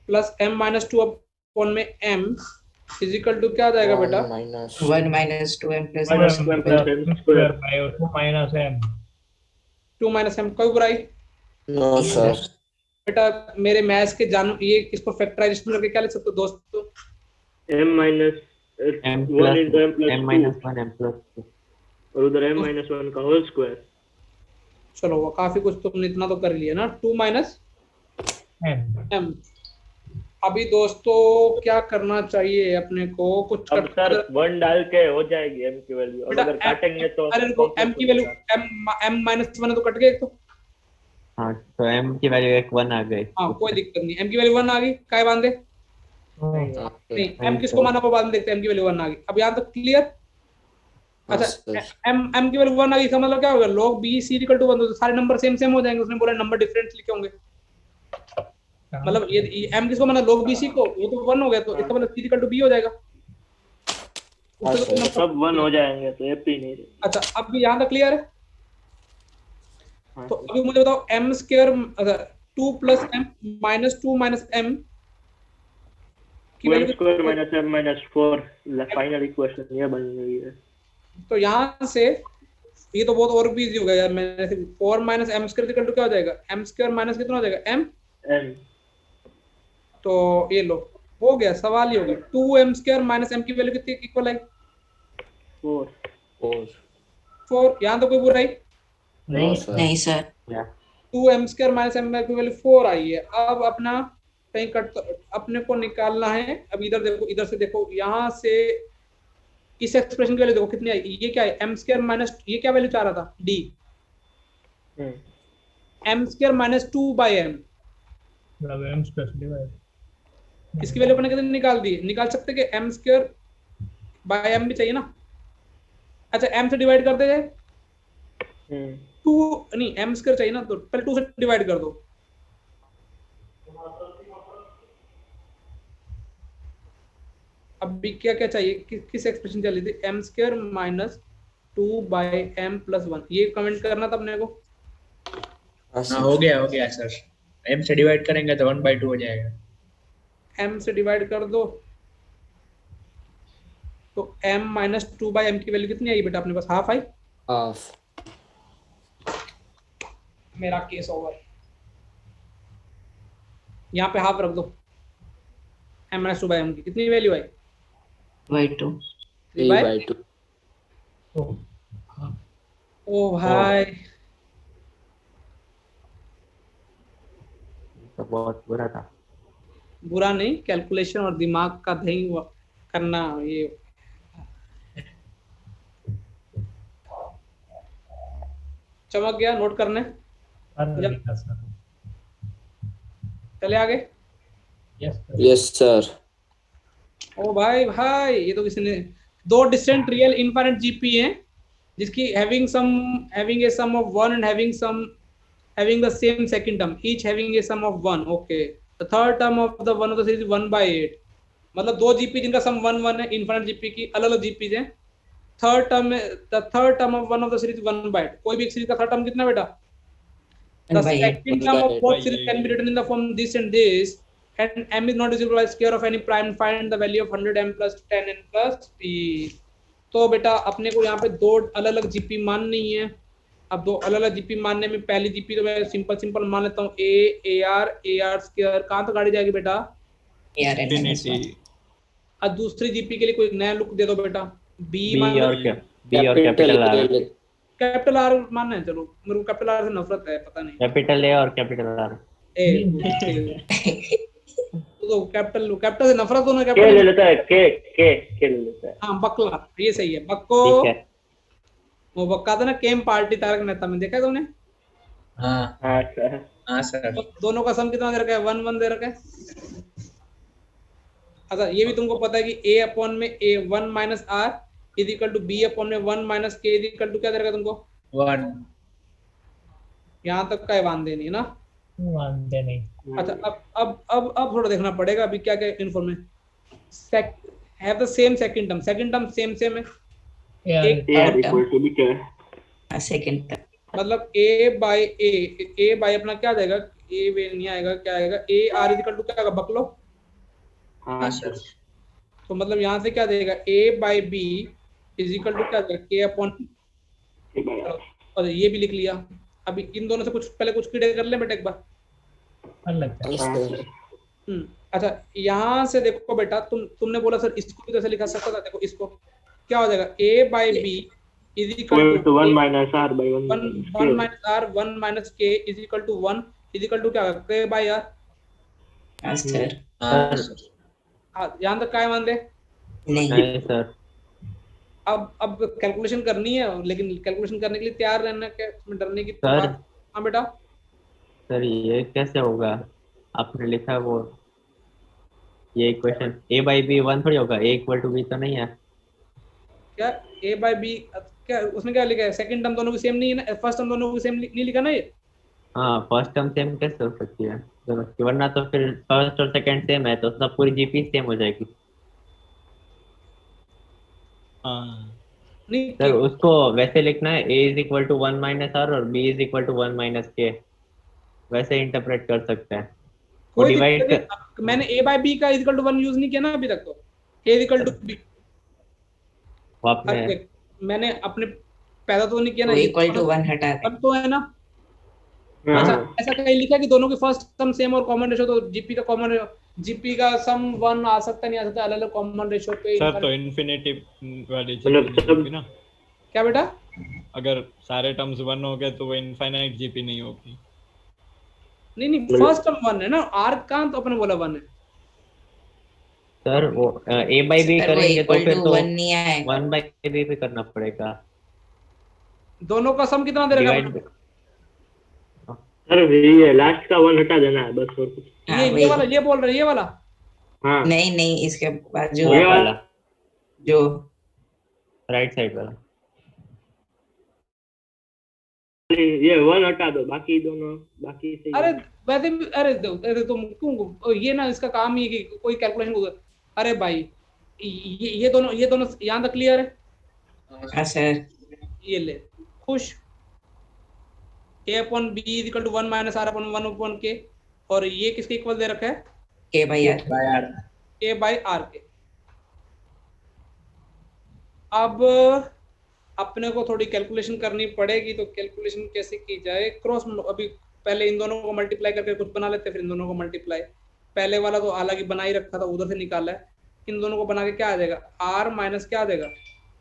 प्लस m-2 अपॉन में m इजिकल टू क्या आ जाएगा बेटा? 1 minus 2m plus square by 2 minus m। 2 minus m। कोई बुराई? No sir. बेटा मेरे मैथ्स के जानू, ये इसको फैक्टराइजेशन करके क्या लिख सकते हो दोस्तों? m-1 इंटू m+2 m-1 और उधर m-1 का होल स्क्वायर। चलो वो काफी कुछ तुमने इतना तो कर लिया ना। 2 माइनस m। m। अभी दोस्तों क्या करना चाहिए अपने को, कुछ अब सर 1 डाल के हो जाएगी m की वैल्यू, और अगर काटेंगे तो अरे रुको, m की वैल्यू m-1 तो कट गई एक तो। हाँ तो m की वैल्यू 1 आ गई। हाँ कोई दिक्कत नहीं, m की वैल्यू 1 आ गई, काय बांधे? नहीं m किसको माना वो बाद में देखते हैं। m की वैल्यू 1 आ गई, अब यहाँ तक क्लियर? अच्छा m की वैल्यू 1 आ गई, इसका मतलब क्या होगा, log b c equal to 1, तो सारे नंबर सेम सेम हो जाएंगे। उसने बोला नंबर डिफरेंट लिखे होंगे, मतलब ये m किसको माना, log b c को, वो तो 1 हो गया, तो इसका मतलब c इक्वल टू b हो जाएगा। सब 1 हो जाएंगे तो एपी नहीं रहे। अच्छा अब भी यहाँ तक क्लियर है? तो अभी मुझे बताओ m² 2 plus m minus 2 minus m की value square minus m minus 4 final equation ये बन गई है। तो यहाँ से ये तो बहुत और भी इजी हो गया यार। मैंने 4 माइनस m² इक्वल टू क्या हो जाएगा, m² माइनस कितना हो जाएगा, m। तो ये लो हो गया, सवाल ही हो गया। 2m² माइनस m की वैल्यू कितनी इक्वल है? 4। यहाँ तो कोई बुराई नहीं सर। 2m² माइनस m की वैल्यू 4 आई है। अब अपना कहीं कट तो अपने को निकालना है। अब इधर देखो, इधर से देखो, यहाँ से इस एक्सप्रेशन की वैल्यू देखो कितनी आई, ये क्या है एम स्क्वायर माइनस, ये क्या वैल्यू चाह रहा था D, M square minus 2/m, मतलब m स्क्वायर डिवाइड इसकी वैल्यू अपने कितनी निकाल दी, निकाल सकते कि एम स्क्वायर बाय एम भी चाहिए ना। अच्छा एम से डिवाइड कर दे जाए, 2 नहीं एम स्क्वायर चाहिए ना, तो पहले 2 से डिवाइड कर दो। अब भी क्या क्या चाहिए, किस एक्सप्रेशन चली थी, एम स्क्वायर माइनस 2/m + 1, ये कमेंट करना था अपने को। हाँ हो गया सर। m से डिवाइड करेंगे तो 1/2 हो जाएगा। m से डिवाइड कर दो तो m माइनस 2/m की वैल्यू कितनी आई बेटा अपने पास, हाफ आई। हाफ। मेरा केस ओवर, यहाँ पे हाफ रख दो, m माइनस 2/m की कितनी वैल्यू आई, 3/2 3/2। ओ भाई तो बहुत बुरा था। बुरा नहीं, कैलकुलेशन और दिमाग का दही करना, ये चमक गया नोट करने। लिखा सर। चले आगे। Yes sir. ओ भाई भाई, ये तो किसी ने, दो डिस्टेंट रियल इनफाइनाइट जीपी हैं जिसकी having a sum of 1 and having the same second term, each having a sum of 1. okay, the third term of the one of the series 1/8, मतलब दो जीपी जिनका सम 1 1 है, इनफाइनाइट जीपी की अलग अलग GPs हैं। थर्ड टर्म में the third term of one of the series 1/8, कोई भी एक सीरीज का थर्ड टर्म कितना बेटा, the second term of both series can be written in the form this and this, and m is not divisible by square of any prime, find the value of 100m plus 10n plus p। तो बेटा अपने को यहाँ पे दो अलग अलग GP माननी है। अब दो अलग अलग जीपी मानने में पहली जीपी तो मैं सिंपल मान लेता हूँ ar स्क्वायर, कहाँ तक गाड़ी जाएगी बेटा, और दूसरी जीपी के लिए कोई नया लुक दे दो बेटा, बी और कैपिटल आर। कैपिटल आर मानना है, चलो मेरे को कैपिटल आर से नफरत है, पता नहीं कैपिटल ए और कैपिटल आर। तो कैपिटल से नफरत होना, के कैपिटल ले लेता है, के ले लेता है। हाँ बकला, ये सही है, बक्को। वो बक्का था ना केम पार्टी तारक मेहता में, देखा है तुमने। हाँ सर। दोनों का सम कितना दे रखा है, 1 1 दे रखा है। अच्छा ये भी तुमको पता है कि a अपॉन में a 1 minus r is equal to b upon में 1 minus k is equal to क्या दे रखा है तुमको, 1। यहाँ तक का वांदे नहीं ना, वांदे नहीं। अच्छा अब थोड़ा देखना पड़ेगा अभी क्या क्या information have the same second term same है, सेकंड मतलब a बाय अपना क्या जाएगा, a वे नहीं आएगा, क्या आएगा, a r is equal to क्या आएगा, बकलो। हाँ सर। तो मतलब यहाँ से क्या देगा, a by b is equal to क्या देगा, k अपॉन, और ये भी लिख लिया। अभी इन दोनों से कुछ कीड़े कर ले बेटा एक बार। अच्छा यहाँ से देखो बेटा, तुमने बोला सर इसको भी कैसे लिखा सकता था, देखो इसको क्या हो जाएगा, a by b is equal to 1 minus r by 1 minus r 1 minus k is equal to 1 is equal to क्या होगा, k बाय r। सर यहाँ तक क्या मान दे, नहीं सर। अब कैलकुलेशन करनी है, लेकिन कैलकुलेशन करने के लिए तैयार रहना, क्या इसमें डरने की सर। बात। हाँ बेटा सर ये कैसे होगा, आपने लिखा वो ये इक्वेशन a बाई बी 1 थोड़ी होगा, a इक्वल टू b तो नहीं है क्या, a बाय b क्या उसने क्या लिखा है, सेकंड टर्म दोनों की सेम नहीं है ना, फर्स्ट टर्म दोनों की सेम नहीं लिखा ना ये। हाँ फर्स्ट टर्म सेम कैसे हो सकती है, वरना तो फिर फर्स्ट और सेकंड सेम है तो सब पूरी जीपी सेम हो जाएगी। नहीं सर उसको वैसे लिखना है, a is equal to 1 minus r और b is equal to 1 minus k, वैसे इंटरप्रेट कर सकते हैं। वो कोई डिवाइड दिक्कत नहीं, मैंने a बाय b का इक्वल टू 1 यूज नहीं किया ना अभी तक, तो a इक्वल टू b आपने मैंने अपने पैदा तो नहीं किया ना, इक्वल टू 1 हटा दे, अब तो है ना। अच्छा ऐसा कहीं लिखा कि दोनों के फर्स्ट टर्म सेम और कॉमन रेशियो, तो जीपी का सम 1 आ सकता नहीं आ सकता, अलग अलग कॉमन रेशियो पे सर तो इन्फिनिटी वाली जीपी होगी ना, क्या बेटा, अगर सारे टर्म्स 1 हो गए तो वो इनफाइनाइट जीपी नहीं होगी। नहीं नहीं, फर्स्ट टर्म 1 है ना, आर कहाँ तो अपने बोला 1 है सर वो a by b सर वो करेंगे तो इक्वल फिर टू तो 1 नहीं आएगा। 1 by b पे करना पड़ेगा दोनों का सम कितना दे रखा है डिवाइड। सर ये लास्ट का 1 हटा देना है बस, और कुछ। हाँ ये वही। वाला, ये बोल रहे, ये वाला हाँ नहीं नहीं, इसके बाजू ये वाला जो राइट साइड वाला। ये 1 हटा दो, बाकी दोनों बाकी सही अरे है। वैसे भी, अरे तुम क्यों, ये ना इसका काम ही है कि कोई कैलकुलेशन, अरे भाई ये दोनों यहाँ तक क्लियर है। हाँ सर। ये ले खुश, a upon b is equal to 1 minus r upon 1 upon k, और ये किसके इक्वल दे रखा है, के भाई यार। a बाई r के। अब अपने को थोड़ी कैलकुलेशन करनी पड़ेगी, तो कैलकुलेशन कैसे की जाए, क्रॉस, अभी पहले इन दोनों को मल्टीप्लाई करके कुछ बना लेते हैं, फिर इन दोनों को मल्टीप्लाई, पहले वाला तो अलग ही बना ही रखा था, उधर से निकाला है, इन दोनों को बना के क्या आ जाएगा, r माइनस क्या आ जाएगा,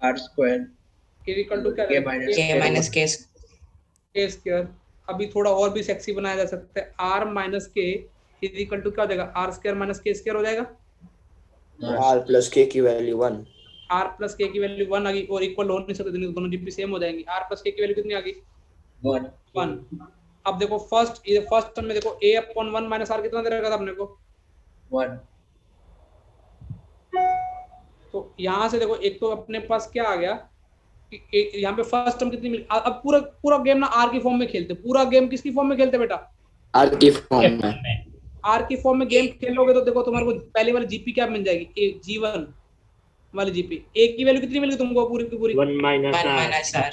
आर स्क्वायर इक्वल टू क्या के माइनस के माइनस के a स्क्वायर। अभी थोड़ा और भी सेक्सी बनाया जा सकता है, r माइनस के इज इक्वल टू क्या हो जाएगा, r स्क्वायर माइनस के स्क्वायर हो जाएगा, r प्लस k की वैल्यू 1। r प्लस के की वैल्यू 1 आ गई, और इक्वल हो नहीं सकते, दोनों जीपी सेम हो जाएंगी, r प्लस के की वैल्यू कितनी आ गई, 1। अब देखो फर्स्ट टर्म में देखो a अपॉन 1 माइनस r कितना दे रखा था अपने को, 1। तो यहाँ से देखो एक तो अपने पास क्या आ गया कि यहाँ पे फर्स्ट टर्म कितनी मिली, अब पूरा गेम ना r की फॉर्म में खेलते, पूरा गेम किसकी फॉर्म में खेलते बेटा, r की फॉर्म में। r की फॉर्म में गेम खेलोगे तो देखो तुम्हारे को पहले वाली जीपी क्या बन जाएगी, g1 वाली जीपी, a की वैल्यू कितनी मिलेगी तुमको पूरी की पूरी, 1 माइनस r।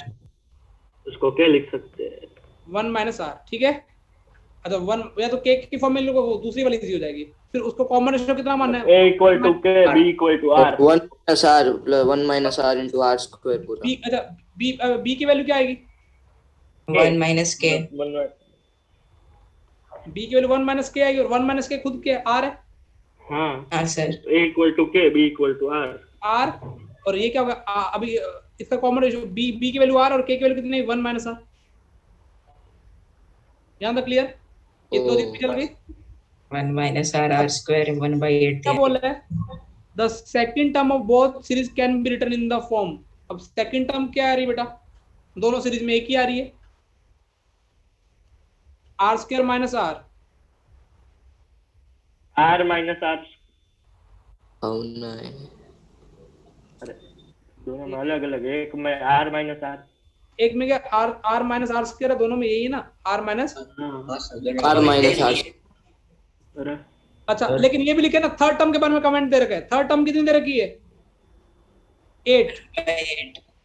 उसको क्या लिख सकते हैं, 1 माइनस r, ठीक है। अच्छा 1 या तो k की फॉर्म में लोगे, वो दूसरी वाली इजी हो जाएगी, फिर उसको कॉमन रेशियो कितना मानना है, a equal to k b equal to r 1 minus r plus 1 minus r into r square पूरा। b, अच्छा b की वैल्यू क्या आएगी, 1 माइनस के। b की वैल्यू 1 माइनस के आएगी, और 1 माइनस के खुद के r है, हाँ हाँ sir. a equal to k b equal to r r, और ये क्या होगा, अभी इसका कॉमन रेशियो b की वैल्यू r और k की वैल्यू कितनी है, 1 माइनस r। यहाँ तक क्लियर, ये दो दिन चल गई। 1 माइनस r स्क्वायर 1/8। क्या बोल रहा है, the second term of both series can be written in the form. अब सेकंड टर्म क्या आ रही है बेटा, दोनों सीरीज में एक ही आ रही है, r square minus r, r minus r, oh नहीं, अरे दोनों में अलग अलग है, एक में r माइनस r, एक में क्या r माइनस r स्क्वायर है, दोनों में यही है ना, r minus. r minus r। अरे अच्छा लेकिन ये भी लिखे ना, थर्ड टर्म के बारे में कमेंट दे रखा है, थर्ड टर्म कितनी दे रखी है, 8,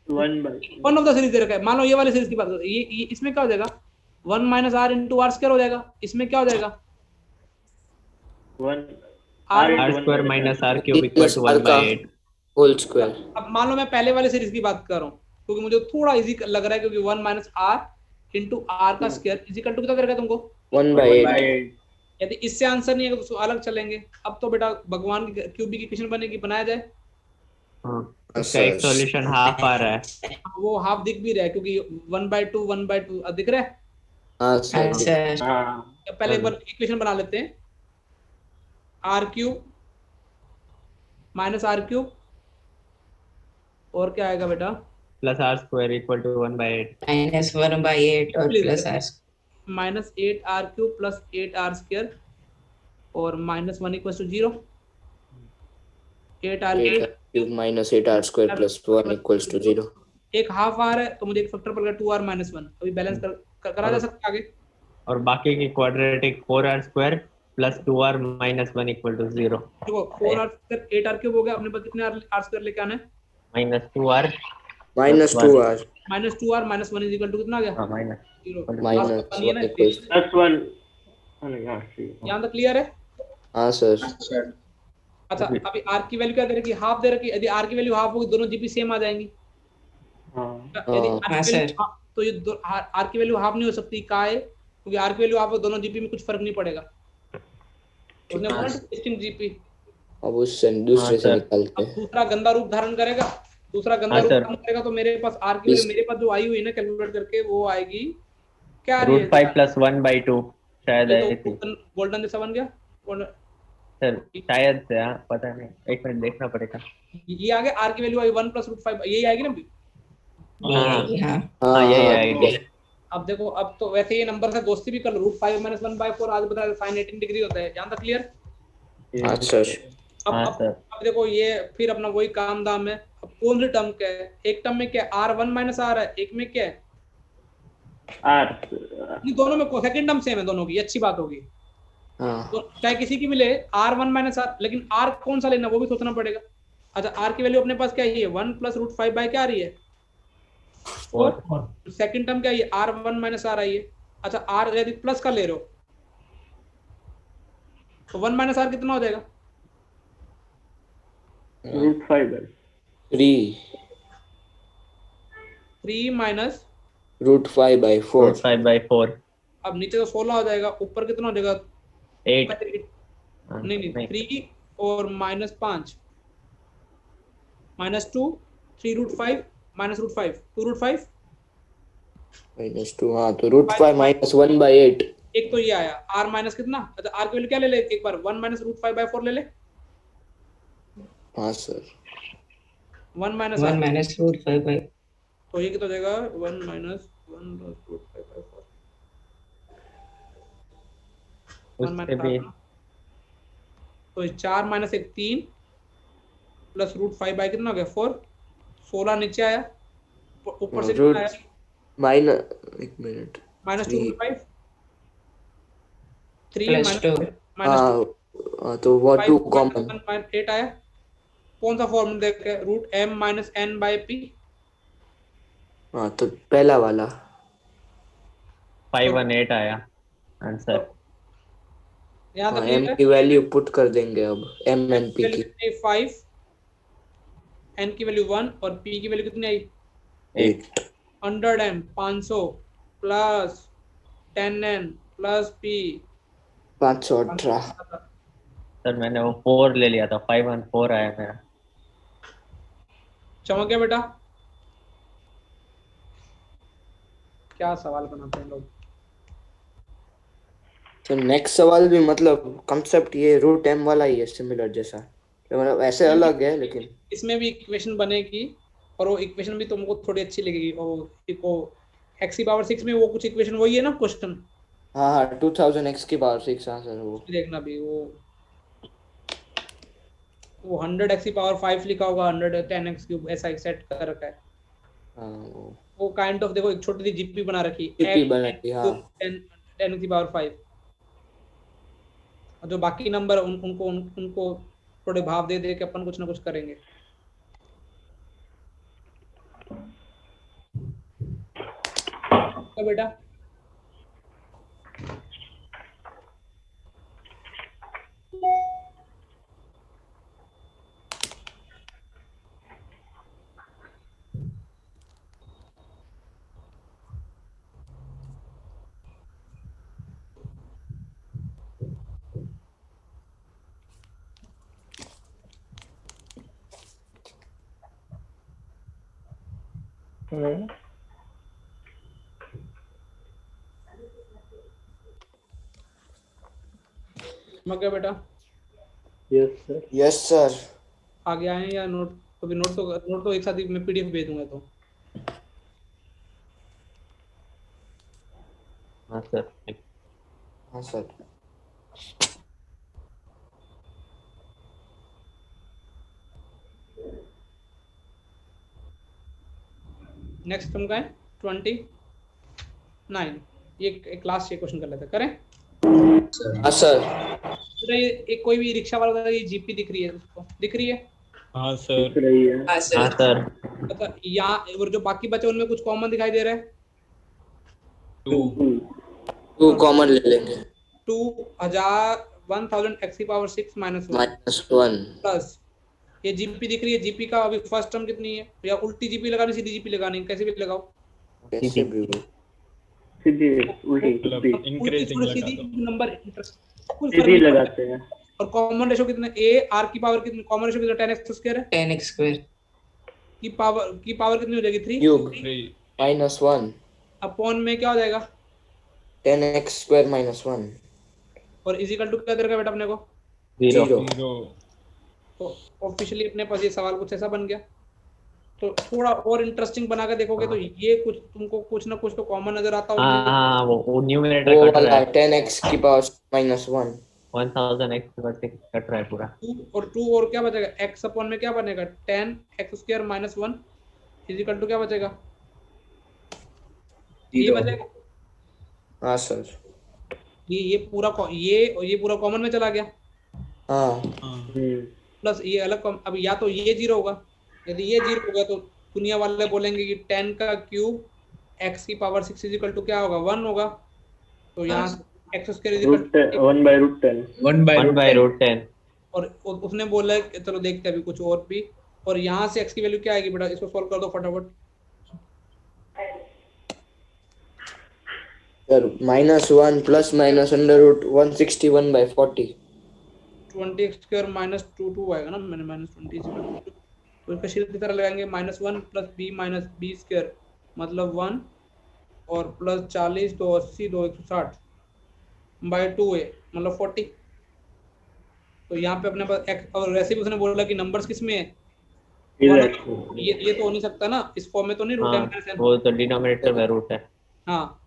1 ऑफ द सीरीज दे रखा है। मान लो ये वाली सीरीज की बात करो, ये इसमें क्या हो जाएगा, 1 minus r into r square हो जाएगा, इसमें क्या हो जाएगा, 1 r square minus r cube equal to 1/8 whole square. अब मान लो मैं पहले वाले सीरीज की बात कर रहा हूँ, क्योंकि मुझे थोड़ा इजी लग रहा है, क्योंकि 1 माइनस r इंटू आर का स्क्वायर इज इक्वल टू कितना दे रखा है तुमको, 1/8। यदि इससे आंसर नहीं है तो अलग चलेंगे। अब तो बेटा भगवान की क्यूबी की इक्वेशन बनेगी, बनाया जाए। हाँ, इसका एक सॉल्यूशन हाफ आ रहा है, वो हाफ दिख भी रहा है, क्योंकि 1/2 दिख रहा है। हाँ हाँ सर। सर। हाँ पहले एक बार इक्वेशन बना लेते हैं, R cube minus R cube, और क्या आएगा बेटा, plus r square equal to 1/8 minus 1/8 और plus r minus 8r cube plus 8r square, और minus 1 equal to 0, 8r cube minus 8r square plus 1 equals to 0। एक हाफ आ रहा है, तो मुझे एक फैक्टर पड़ गया 2r माइनस 1, अभी बैलेंस करा जा सकता है आगे। और बाकी की quadratic 4r square plus 2r minus 1 equal to 0। देखो 4r स्क्वायर 8r क्यूब हो गया, अपने पास कितने r स्क्वायर लेके आना है, minus 2r minus 2r minus 2r minus 1 is equal to कितना आ गया, हाँ माइनस 0। Minus 1 equals. प्लस 1, नहीं हाँ सही है। यहाँ तक क्लियर है। हाँ सर। अच्छा अभी r की वैल्यू क्या दे रखी, हाफ दे रखी, यदि r की वैल्यू हाफ होगी दोनों जीपी सेम आ जाएंगी। हाँ यदि r हाँ, की वैल्यू सर। तो ये r की वैल्यू हाफ नहीं हो सकती, का है, क्योंकि r की वैल्यू हाफ हो, दोनों जीपी में कुछ फर्क नहीं पड़ेगा। उसने बोला डिस्टिंक्ट जीपी। अब उससे दूसरे से निकालते अब हैं। दूसरा गंदा रूप धारण करेगा, दूसरा गंदा हाँ, रूप सर। धारण करेगा, तो मेरे पास r की वैल्यू मेरे पास जो आई हुई है ना कैलकुलेट करके, वो आएगी क्या आ रही है, √5 + 1/2 शायद आई थी गोल्डन जैसा बन गया। सर, शायद से, हाँ पता नहीं, एक मिनट देखना पड़ेगा। ये आ गया, आर की वैल्यू आई 1 + √5, यही आएगी ना। हाँ यही आएगी। अब देखो, अब तो वैसे ये नंबर से दोस्ती भी कर लो, √5 - 1/4 आज बता sin 18 डिग्री होता है, यहाँ तक क्लियर। अच्छा अब देखो ये फिर अपना वही काम दाम है। अब कौन सी टर्म क्या है, एक टर्म में क्या R1 - R है, एक में क्या है R, नहीं दोनों में सेकंड टर्म सेम है दोनों की, अच्छी बात होगी। तो चाहे किसी की भी ले R1 - R, लेकिन R कौन सा लेना वो भी सोचना पड़ेगा। अच्छा, R की वैल्यू अपने पास क्या है, 1 + √5 क्या आ रही है 4। सेकंड टर्म क्या है, R1 - R आई है। अच्छा, R यदि प्लस का ले रहे हो तो 1 - R कितना हो जाएगा, √5 3 -√5/4। √5/4। अब नीचे तो 16 हो जाएगा, ऊपर कितना हो जाएगा 8। नहीं 3 और -5 -2 3√5 -√5 2√5 -2। हाँ तो √5 - 1/8। एक तो ये आया R माइनस कितना। अच्छा, R की वैल्यू क्या ले ले एक बार, 1 - √5/4 ले ले। हाँ सर, 1 - 1 - √5/4। तो ये कितना हो जाएगा 1 - 1 √5/4 उससे भी तो 4 - 1 3 प्लस √5 कितना हो गया 4। 16 नीचे आया, ऊपर से कितना आया एक मिनट -2/5 3 +2। तो वो 2 कॉमन। 8 आया। कौन सा फॉर्मूला देख के, √m - n/p। हाँ तो पहला वाला 518 आया आंसर। यहाँ तक m की वैल्यू पुट कर देंगे अब, m and p की 5, n की वैल्यू 1 और p की वैल्यू कितनी आई 8। 100m 500 plus 10n plus p 518। Sir मैंने वो 4 ले लिया था, 514 आया मेरा। चमक गया बेटा। क्या सवाल बनाते हैं लोग। तो नेक्स्ट सवाल भी मतलब कांसेप्ट ये √m वाला ही है, सिमिलर जैसा, मतलब ऐसे अलग है लेकिन इसमें भी इक्वेशन बनेगी और वो इक्वेशन भी तुमको थोड़ी अच्छी लगेगी। और x⁻6 में वो कुछ इक्वेशन वही है ना क्वेश्चन। हाँ 2000x⁻6। हाँ सर वो देखना भी वो 100x⁵ लिखा होगा, 110x³ ऐसा सेट कर रखा है। हाँ वो काइंड ऑफ देखो एक छोटी सी जीपी बना रखी जीपी बना रखी, हाँ 10⁵। और जो बाकी नंबर उनको थोड़े भाव दे दे के अपन कुछ ना कुछ करेंगे। तो बेटा मग बेटा यस सर। आगे आए या नोट, अभी नोट तो एक साथ ही मैं पीडीएफ भेज दूंगा। तो हाँ सर। हाँ सर। नेक्स्ट तुम का है 29। ये एक लास्ट क्वेश्चन कर लेते करें। हाँ सर। एक कोई भी रिक्शा वाला ये जीपी दिख रही है, उसको दिख रही है। हाँ सर। हाँ सर। मतलब यहाँ और जो बाकी बचे उनमें कुछ कॉमन दिखाई दे रहा है। 2 कॉमन ले लेंगे। 1000x⁻6 -1 प्लस ये जीपी दिख रही है। जीपी का अभी फर्स्ट टर्म कितनी है, या उल्टी जीपी लगानी सीधी जीपी लगानी, कैसे भी लगाओ। कैसे भी सीधी मतलब इंक्रीजिंग लगा दो। नंबर सीधी लगाते हैं। और कॉमन रेशो कितना, a r की पावर कितनी, कॉमन रेशो कितना 10x² है। 10x² की पावर कितनी हो जाएगी 3 क्यूब -1 अपॉन में क्या हो जाएगा 10x square minus 1 और इज इक्वल टू क्या दे रखा बेटा अपने को? 0 0 तो ऑफिशियली अपने पास ये सवाल कुछ ऐसा बन गया। तो थोड़ा और इंटरेस्टिंग बना के देखोगे तो ये कुछ तुमको कुछ ना कुछ तो कॉमन नजर आता होगा। हाँ वो न्यूमरेटर वो कट रहा वाला है 10x की power minus 1 1000x versus cut रहा है पूरा 2 और क्या बचेगा? x अपॉन में क्या बनेगा? 10x square minus 1 is equal to क्या बचेगा? ये 0 बचेगा। हाँ सर ये पूरा कॉमन में चला गया हाँ प्लस ये अलग अब या तो ये 0 होगा, यदि ये 0 होगा तो दुनिया वाले बोलेंगे कि 10 का क्यूब x की पावर 6 इज इक्वल टू क्या होगा? 1 होगा। तो यहाँ x square is equal to 1 by root 10 1 by root 10 और उसने बोला है कि चलो देखते हैं अभी कुछ और भी। और यहाँ से x की वैल्यू क्या आएगी बेटा? इसको सॉल्व कर दो फटाफट। Sir -1 plus minus under root 161 by 40 20x square minus 2 आएगा ना, मैंने माइनस 20 तो इसका सीधी तरह लगाएंगे -1 plus b minus b square मतलब 1 और प्लस 40 तो 80 तो 160 बाय 2 है मतलब 40। तो यहाँ पे अपने पास x और वैसे भी उसने बोला कि नंबर्स किस में है? ये तो हो नहीं सकता ना, इस फॉर्म में तो नहीं रूट हाँ वो तो डिनोमिनेटर में रूट है हाँ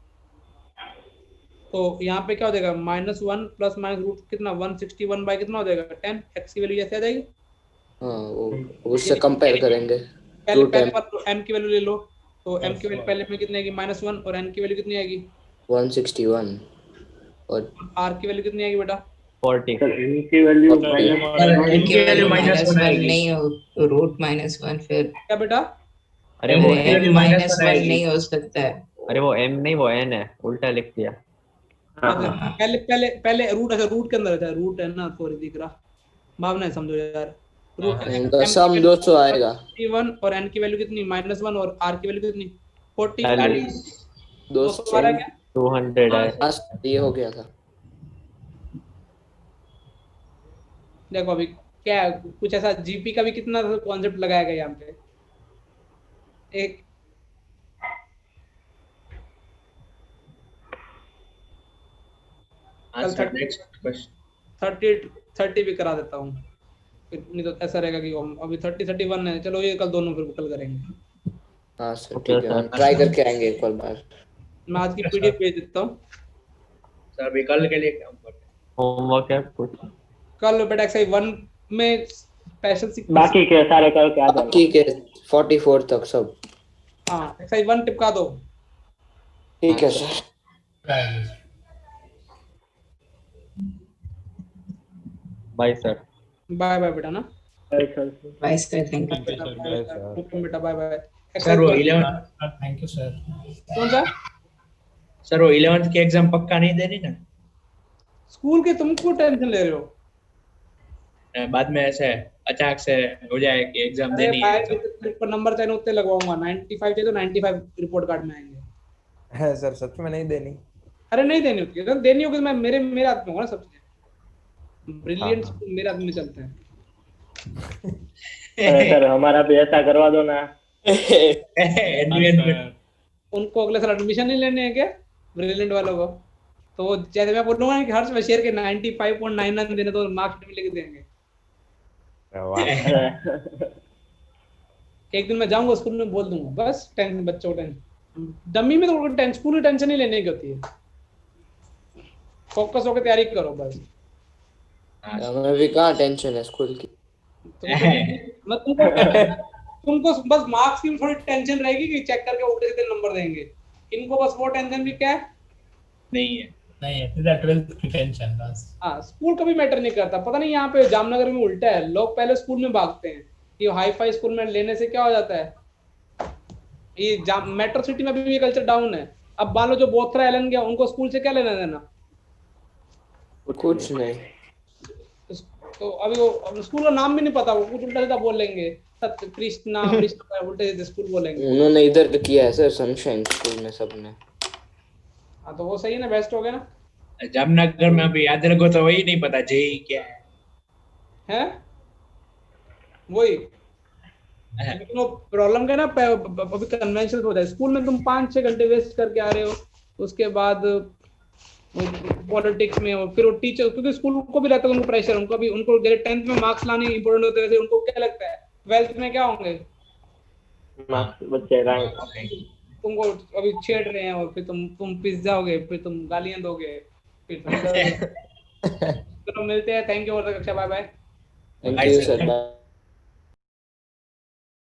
तो यहाँ पे क्या हो जाएगा? -1 प्लस माइनस रूट कितना 161 बाय कितना हो जाएगा? 10 x की वैल्यू ऐसे आ जाएगी। हाँ वो उससे कंपेयर करेंगे पहले m की वैल्यू ले लो तो m की वैल्यू पहले में कितनी आएगी? -1 और n की वैल्यू कितनी आएगी? 161 और r की वैल्यू कितनी आएगी बेटा? 40 सर इनकी वैल्यू इनकी वैल्यू -1 -1 आएगी। नहीं हो रूट -1 फिर क्या बेटा? अरे वो m -1 -1 आएगी। नहीं हो सकता है। अरे वो m नहीं वो n है उल्टा लिख दिया पहले रूट अच्छा रूट के अंदर है रूट है ना, सॉरी दिख रहा भावना है समझो यार। रूट इनका सम 200 आएगा 1 और n की वैल्यू कितनी? -1 और r की वैल्यू कितनी? 40 40 200 आ रहा है क्या? 200 है आज ये हो गया था देखो अभी क्या है, कुछ ऐसा जीपी का भी कितना कॉन्सेप्ट लगाया गया यहाँ पे। एक आंसर नेक्स्ट क्वेश्चन 30 भी करा देता हूँ, नहीं तो ऐसा रहेगा कि हम अभी 31 है। चलो ये कल दोनों फिर कल करेंगे। हाँ सर ठीक है हम ट्राई करके आएंगे एक बार। मैं आज की पीडीएफ भेज देता हूँ। सर अभी कल के लिए क्या होमवर्क है? होमवर्क है कुछ कल बेटा एक्सरसाइज 1 में स्पेशल सीक्वेंस बाकी के सारे करके आ जाएंगे। ठीक है 44 तक सब हाँ एक्सरसाइज 1 टिपका दो। ठीक है sir bye sir bye bye बेटा ना। बाय सर थैंक यू बेटा बाय बाय। सर वो 11 थैंक यू सर। कौन सा? सर वो 11th की एग्जाम पक्का नहीं देनी ना? स्कूल के तुम क्यों टेंशन ले रहे हो? बाद में ऐसे अचानक से हो जाए कि एग्जाम अरे देनी भाई है जितने पर नंबर चाहिए उतने लगवाऊंगा। 95 चाहिए तो 95 रिपोर्ट कार्ड में आएंगे। है सर सच में नहीं देनी। अरे नहीं देनी होती है, देनी होगी तो मैं मेरे हाथ में होगा ना सबसे। ब्रिलियंट मेरे हाथ में चलते हैं। सर हमारा भी ऐसा करवा दो ना। उनको अगले साल एडमिशन नहीं लेने हैं क्या ब्रिलियंट वालों को? तो वो जैसे मैं बोलूंगा कि हर्ष बशीर के 95.99 देने तो मार्क्स में लेके देंगे। एक दिन मैं जाऊंगा स्कूल में बोल दूंगा बस टेंशन बच्चों को टेंशन डमी में तो टेंशन स्कूल की टेंशन नहीं लेने की होती है। फोकस होकर तैयारी करो बस। हमें भी कहाँ टेंशन है स्कूल की। तुमको बस मार्क्स की थोड़ी टेंशन रहेगी कि चेक करके उल्टे सीधे नंबर देंगे। इनको बस वो टेंशन भी क्या है नहीं है सीधा 12th की टेंशन बस। हाँ स्कूल कभी मैटर नहीं करता। पता नहीं यहाँ पे जामनगर में उल्टा है, लोग पहले स्कूल में भागते हैं कि हाई फाई स्कूल में लेने से क्या हो जाता है। ये मेट्रो सिटी में भी ये कल्चर डाउन है। अब मान लो जो बोथरा एलन गया उनको स्कूल से क्या लेना देना? कुछ नहीं। तो अभी वो स्कूल का नाम भी नहीं पता, वो कुछ उल्टा सीधा बोल लेंगे सत्य कृष्णा उल्टे सीधे स्कूल बोलेंगे। उन्होंने इधर किया है सर सनशाइन स्कूल में सबने। हाँ तो वो सही ना, बेस्ट हो गया ना। जामनगर में अभी याद रखो तो वही नहीं पता जेई क्या है वही लेकिन वो प्रॉब्लम क्या ना अभी कन्वेंशनल हो जाए। स्कूल में तुम 5-6 घंटे वेस्ट करके आ रहे हो, उसके बाद पॉलिटिक्स में, और फिर वो टीचर, क्योंकि स्कूल को भी रहता है उनको प्रेशर, उनको जैसे 10th में मार्क्स लाने इंपॉर्टेंट होते हैं, उनको क्या लगता है 12th में क्या होंगे, बच्चे रैंक तुमको अभी छेड़ रहे हैं और फिर तुम पिस जाओगे, फिर तुम गालियां दोगे, फिर तुम चलो मिलते हैं, थैंक यू और कक्षा, bye bye. Thank you sir.